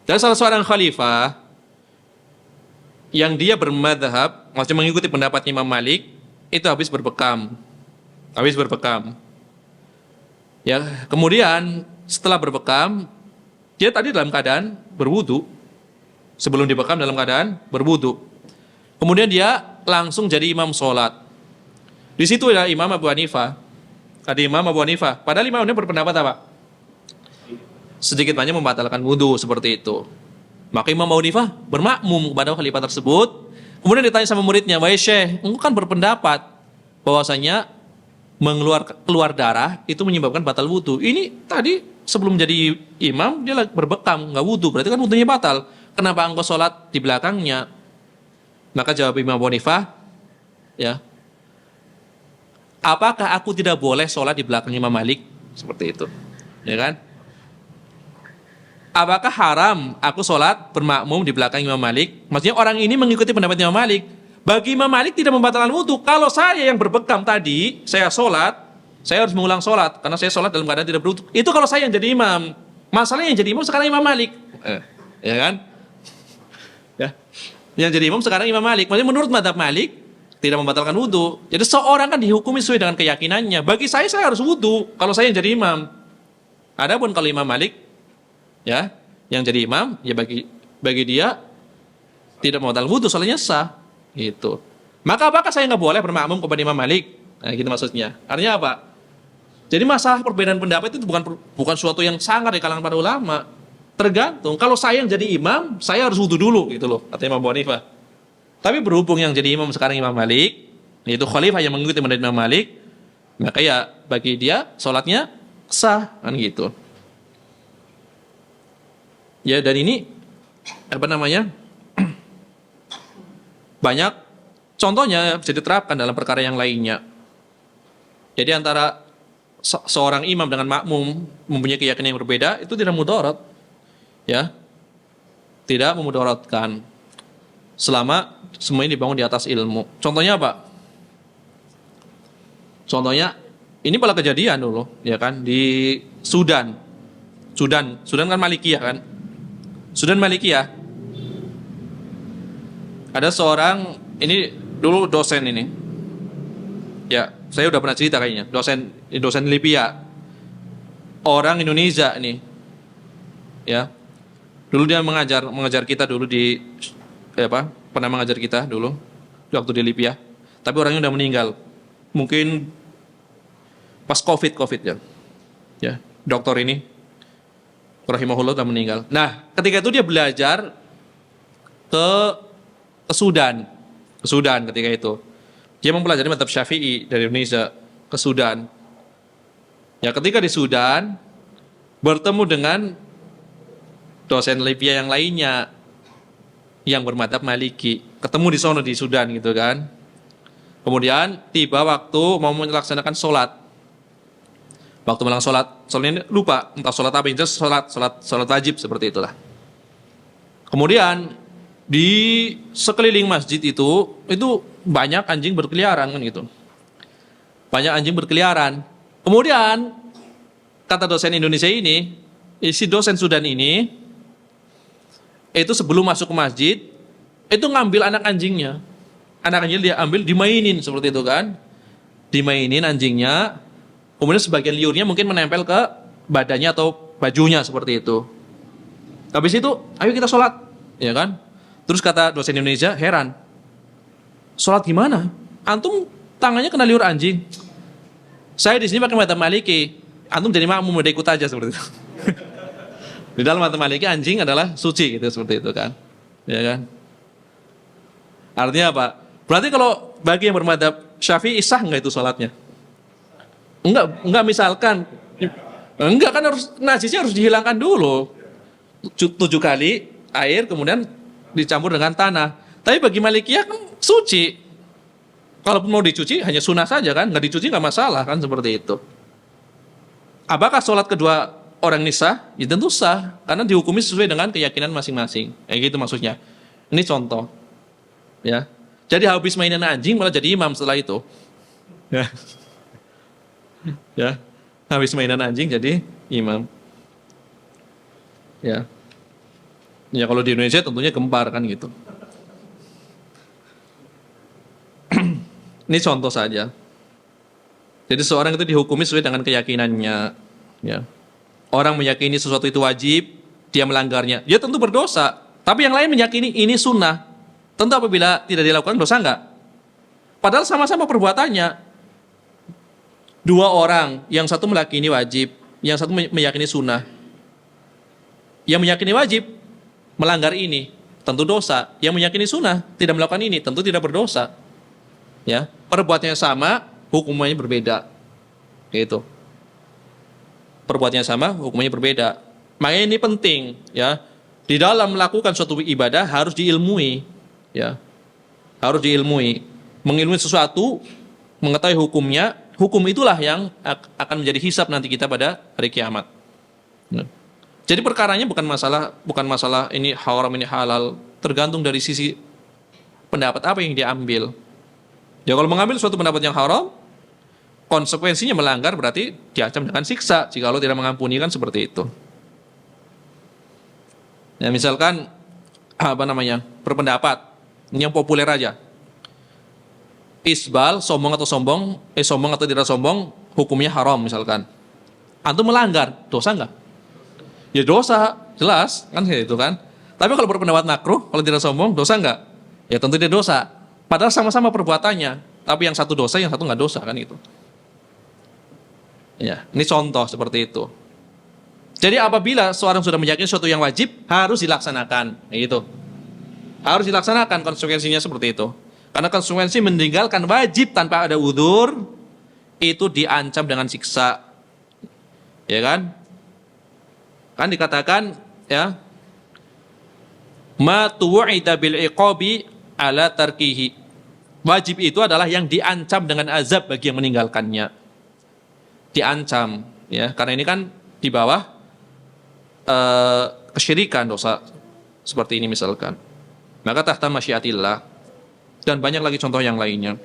Dan salah seorang khalifah yang dia bermadhab, maksudnya mengikuti pendapat Imam Malik, itu habis berbekam. Ya, kemudian setelah berbekam, dia tadi dalam keadaan berwudu. Sebelum dibekam dalam keadaan berwudu. Kemudian dia langsung jadi imam sholat. Di situ ada Imam Abu Hanifah. Ada Imam Abu Hanifah. Padahal Imam ini berpendapat apa? Sedikit banyak membatalkan wudu seperti itu. Maka Imam Abu Hanifah bermakmum kepada khalifah tersebut. Kemudian ditanya sama muridnya, "Wahai Syekh, engkau kan berpendapat bahwasanya keluar darah itu menyebabkan batal wudu. Ini tadi sebelum jadi imam dia berbekam, nggak wudu, berarti kan wudunya batal. Kenapa engkau sholat di belakangnya?" Maka jawab Imam Abu Hanifah, ya, apakah aku tidak boleh sholat di belakang Imam Malik? Seperti itu, ya kan? Apakah haram aku sholat bermakmum di belakang Imam Malik? Maksudnya orang ini mengikuti pendapat Imam Malik. Bagi Imam Malik tidak membatalkan wudu. Kalau saya yang berbekam tadi, saya sholat, saya harus mengulang sholat karena saya sholat dalam keadaan tidak berwudu. Itu kalau saya yang jadi imam. Masalahnya yang jadi imam sekarang Imam Malik, ya kan? Ya, yang jadi imam sekarang Imam Malik. Maksudnya menurut madhab Malik tidak membatalkan wudu. Jadi seorang kan dihukumi sesuai dengan keyakinannya. Bagi saya harus wudu kalau saya yang jadi imam. Adapun kalau Imam Malik, ya, yang jadi imam, ya bagi dia tidak membatalkan wudu, soalnya sah. Gitu. Maka apakah saya nggak boleh bermakmum kepada Imam Malik? Nah, gitu maksudnya. Artinya apa? Jadi masalah perbedaan pendapat itu bukan suatu yang sangar di kalangan para ulama. Tergantung. Kalau saya yang jadi imam, saya harus wudu dulu, gitu loh, kata Imam Abu Hanifah. Tapi berhubung yang jadi imam sekarang Imam Malik, yaitu khalifah yang mengikuti pendapat Imam Malik, maka ya bagi dia sholatnya sah, kan gitu. Ya, dan ini apa namanya? Banyak contohnya bisa diterapkan dalam perkara yang lainnya. Jadi antara seorang imam dengan makmum mempunyai keyakinan yang berbeda, itu tidak mudarat. Ya. Tidak memudaratkan. Selama semuanya dibangun di atas ilmu. Contohnya apa? Contohnya ini malah kejadian dulu, ya kan, di Sudan. Sudan kan Malikiyah kan? Sudan Malikiyah. Ada seorang, ini dulu dosen ini. Ya, saya udah pernah cerita kayaknya. Dosen Libya. Orang Indonesia ini. Ya. Dulu dia mengajar kita dulu pernah mengajar kita dulu waktu di Libya. Tapi orangnya udah meninggal. Mungkin pas Covid ya. Ya, dokter ini rahimahullah udah meninggal. Nah, ketika itu dia belajar ke Sudan ketika itu. Dia mempelajari mazhab Syafi'i dari Indonesia ke Sudan. Ya, ketika di Sudan bertemu dengan dosen Libya yang lainnya yang bermadzhab Maliki. Ketemu di sono di Sudan gitu kan. Kemudian tiba waktu mau melaksanakan sholat. Waktu melaksanakan sholat ini lupa entah sholat apa, itu sholat wajib seperti itulah. Kemudian Di sekeliling masjid itu banyak anjing berkeliaran kan gitu. Banyak anjing berkeliaran. Kemudian kata dosen Indonesia ini, si dosen Sudan ini itu sebelum masuk ke masjid itu ngambil anak anjingnya. Anak anjingnya dia ambil, dimainin seperti itu kan. Dimainin anjingnya. Kemudian sebagian liurnya mungkin menempel ke badannya atau bajunya seperti itu. Habis itu, ayo kita sholat, ya kan? Terus kata dosen Indonesia, heran. Sholat gimana? Antum tangannya kena liur anjing. Saya di sini pakai mata maliki. Antum jadi makmum, udah ikut aja seperti itu. Di dalam mata maliki anjing adalah suci gitu seperti itu kan. Ya kan? Artinya apa? Berarti kalau bagi yang bermadhab Syafi'i sah enggak itu sholatnya? Enggak misalkan. Enggak kan harus najisnya harus dihilangkan dulu. 7 kali air kemudian dicampur dengan tanah. Tapi bagi Malikiyah kan suci. Kalaupun mau dicuci hanya sunnah saja kan, nggak dicuci nggak masalah kan seperti itu. Apakah sholat kedua orang ini sah? Ya tentu sah, karena dihukumi sesuai dengan keyakinan masing-masing. Kayak gitu maksudnya. Ini contoh. Ya. Jadi habis mainan anjing malah jadi imam setelah itu. Ya. Ya. Habis mainan anjing jadi imam. Ya. Ya kalau di Indonesia tentunya gempar kan gitu. Ini contoh saja. Jadi seorang itu dihukumi sesuai dengan keyakinannya. Ya. Orang meyakini sesuatu itu wajib, dia melanggarnya, dia tentu berdosa. Tapi yang lain meyakini ini sunnah. Tentu apabila tidak dilakukan dosa enggak? Padahal sama-sama perbuatannya. Dua orang, yang satu meyakini wajib, yang satu meyakini sunnah. Yang meyakini wajib melanggar ini, tentu dosa. Yang meyakini sunnah tidak melakukan ini, tentu tidak berdosa. Ya, perbuatannya sama, hukumannya berbeda. Gitu. Perbuatannya sama, hukumannya berbeda. Makanya ini penting, ya. Di dalam melakukan suatu ibadah harus diilmui, ya. Harus diilmui. Mengilmui sesuatu, mengetahui hukumnya, hukum itulah yang akan menjadi hisab nanti kita pada hari kiamat. Ya. Jadi perkaranya bukan masalah ini haram ini halal, tergantung dari sisi pendapat apa yang diambil. Ya kalau mengambil suatu pendapat yang haram, konsekuensinya melanggar berarti diancam dengan siksa. Jika Allah tidak mengampuni kan seperti itu. Ya misalkan berpendapat ini yang populer aja. Isbal sombong atau tidak sombong hukumnya haram misalkan. Antum melanggar, dosa enggak? Ya dosa, jelas kan itu kan. Tapi kalau berpendapat makruh, kalau tidak sombong, dosa enggak? Ya tentu dia dosa. Padahal sama-sama perbuatannya, tapi yang satu dosa, yang satu enggak dosa kan itu. Ya, ini contoh seperti itu. Jadi apabila seorang sudah meyakini sesuatu yang wajib, harus dilaksanakan, gitu. Harus dilaksanakan, konsekuensinya seperti itu. Karena konsekuensi meninggalkan wajib tanpa ada udzur itu diancam dengan siksa. Ya kan? Kan dikatakan ya ma tu'ida bil iqabi ala tarkihi. Wajib itu adalah yang diancam dengan azab bagi yang meninggalkannya. Diancam ya, karena ini kan di bawah kesyirikan dosa seperti ini misalkan. Maka tahta masyiatillah dan banyak lagi contoh yang lainnya.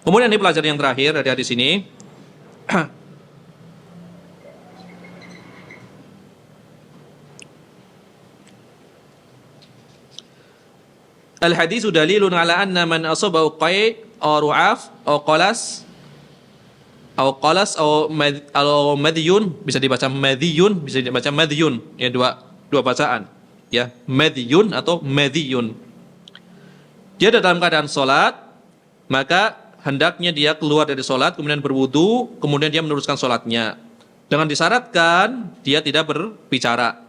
Kemudian ini pelajaran yang terakhir dari hadis ini. Al-haditsu dalilun ala anna man asabahu qai' aw ru'af aw qalas aw madhyun, bisa dibaca madhyun, bisa dibaca madhyun, ya dua bacaan ya, madhyun atau madhyun. Dia dalam keadaan salat, maka hendaknya dia keluar dari salat kemudian berwudu, kemudian dia meneruskan salatnya dengan disyaratkan dia tidak berbicara.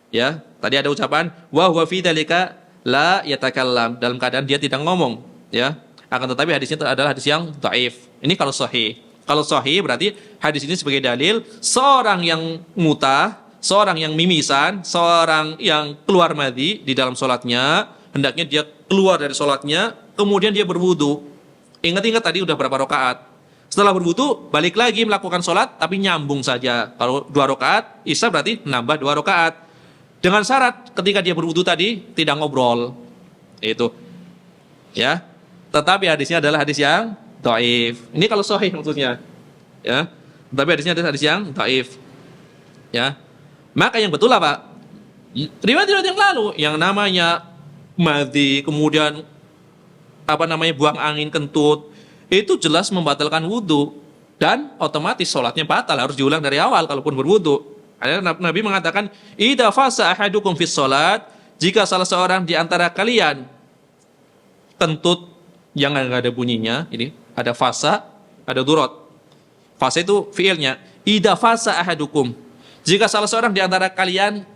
Ya, tadi ada ucapan wa huwa fi dzalika la yatakallam, dalam keadaan dia tidak ngomong, ya. Akan tetapi hadisnya adalah hadis yang dhaif. Ini kalau sahih. Kalau sahih berarti hadis ini sebagai dalil seorang yang mutah, seorang yang mimisan, seorang yang keluar madhi di dalam salatnya, hendaknya dia keluar dari salatnya, kemudian dia berwudu. Ingat-ingat tadi udah berapa rakaat. Setelah berwudu, balik lagi melakukan salat tapi nyambung saja. Kalau 2 rakaat, isya berarti nambah 2 rakaat. Dengan syarat ketika dia berwudu tadi tidak ngobrol. Itu. Ya. Tetapi hadisnya adalah hadis yang dhaif. Ini kalau sahih maksudnya. Ya. Tetapi hadisnya adalah hadis yang dhaif. Ya. Maka yang betul apa? Riwayat-riwayat yang lalu yang namanya madhi, kemudian buang angin kentut, itu jelas membatalkan wudu dan otomatis sholatnya batal, harus diulang dari awal kalaupun berwudu. Nabi mengatakan, idza fasa ahadukum fis sholat, jika salah seorang di antara kalian kentut yang enggak ada bunyinya, ini ada fasa, ada durot. Fasa itu fiilnya, idza fasa ahadukum, jika salah seorang di antara kalian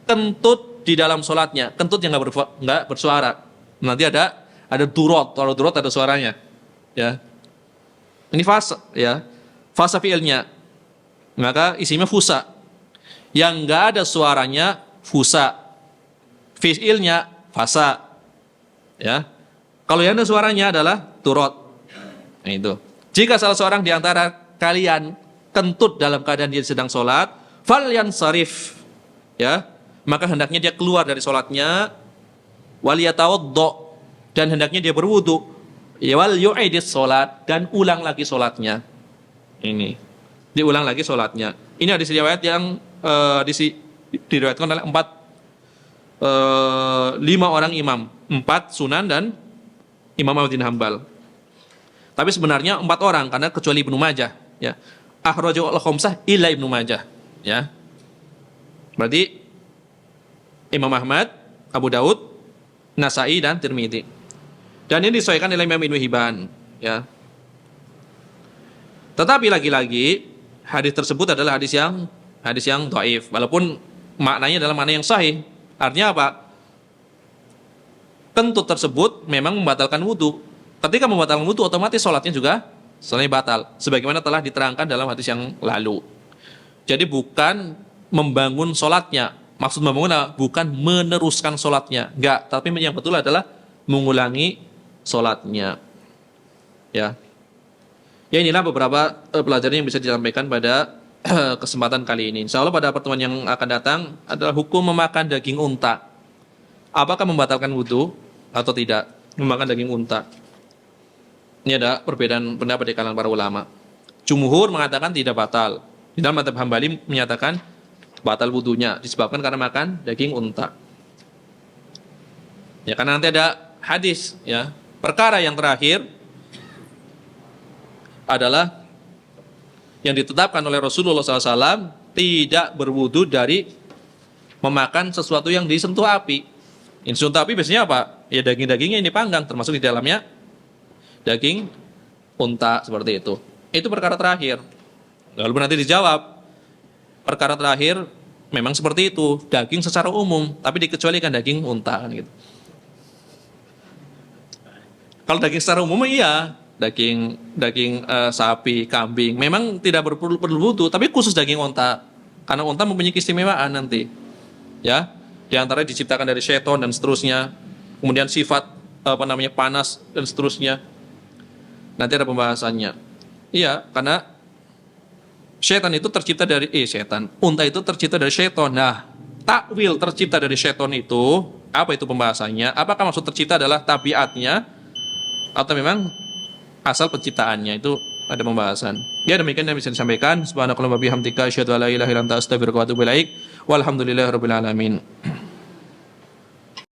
kentut di dalam sholatnya, kentut yang enggak bersuara. Nanti ada durot, kalau durot ada suaranya. Ya. Ini fasa, ya. Fasa fiilnya. Maka isinya fusa. Yang enggak ada suaranya fusa. Fiilnya fasa. Ya. Kalau yang ada suaranya adalah durot. Nah, itu. Jika salah seorang di antara kalian kentut dalam keadaan dia sedang sholat, falyansarif. Ya. Maka hendaknya dia keluar dari sholatnya, waliyatawaddo, dan hendaknya dia berwudu, wal yu'idis sholat, dan ulang lagi sholatnya. Ini diulang lagi sholatnya. Ini hadis riwayat yang diriwayatkan oleh 5 orang imam, 4 sunan dan Imam Ahmad bin Hambal. Tapi sebenarnya 4 orang karena kecuali Ibnu Majah. Ya, akhrajahu al-khamsah illa Ibnu Majah. Ya, berarti Imam Ahmad, Abu Daud, Nasai dan Tirmidzi. Dan ini disesuaikan oleh Imam Ibnu Hibban, ya. Tetapi lagi-lagi hadis tersebut adalah hadis yang dhaif, walaupun maknanya adalah makna yang sahih. Artinya apa? Kentut tersebut memang membatalkan wudu. Ketika membatalkan wudu, otomatis sholatnya batal, sebagaimana telah diterangkan dalam hadis yang lalu. Jadi bukan membangun sholatnya. Maksud membangun bukan meneruskan sholatnya, enggak. Tapi yang betul adalah mengulangi sholatnya. Ya. Ya, inilah beberapa pelajaran yang bisa disampaikan pada kesempatan kali ini. Insya Allah pada pertemuan yang akan datang adalah hukum memakan daging unta. Apakah membatalkan wudu atau tidak memakan daging unta? Ini ada perbedaan pendapat di kalangan para ulama. Jumhur mengatakan tidak batal. Di dalam mazhab Hambali menyatakan batal wudunya disebabkan karena makan daging unta. Ya, karena nanti ada hadis, ya. Perkara yang terakhir adalah yang ditetapkan oleh Rasulullah SAW tidak berwudu dari memakan sesuatu yang disentuh api. Disentuh api biasanya apa? Ya daging-dagingnya ini panggang, termasuk di dalamnya daging unta seperti itu. Itu perkara terakhir. Lalu nanti dijawab, perkara terakhir memang seperti itu, daging secara umum, tapi dikecualikan daging unta kan gitu. Kalau daging secara umum iya, daging sapi, kambing, memang tidak perlu wudu, tapi khusus daging unta, karena unta mempunyai keistimewaan nanti, ya, di antara diciptakan dari syaitan dan seterusnya, kemudian sifat panas dan seterusnya, nanti ada pembahasannya. Iya, karena syaitan itu tercipta dari unta itu tercipta dari syaitan. Nah, takwil tercipta dari syaitan itu apa itu pembahasannya? Apakah maksud tercipta adalah tabiatnya atau memang asal penciptaannya? Itu ada pembahasan. Ya, demikian yang bisa disampaikan. Subhanakallahumma bihamdika asyhadu an la ilaha illa anta astaghfiruka wa atubu ilaik. Walhamdulillahirabbil alamin.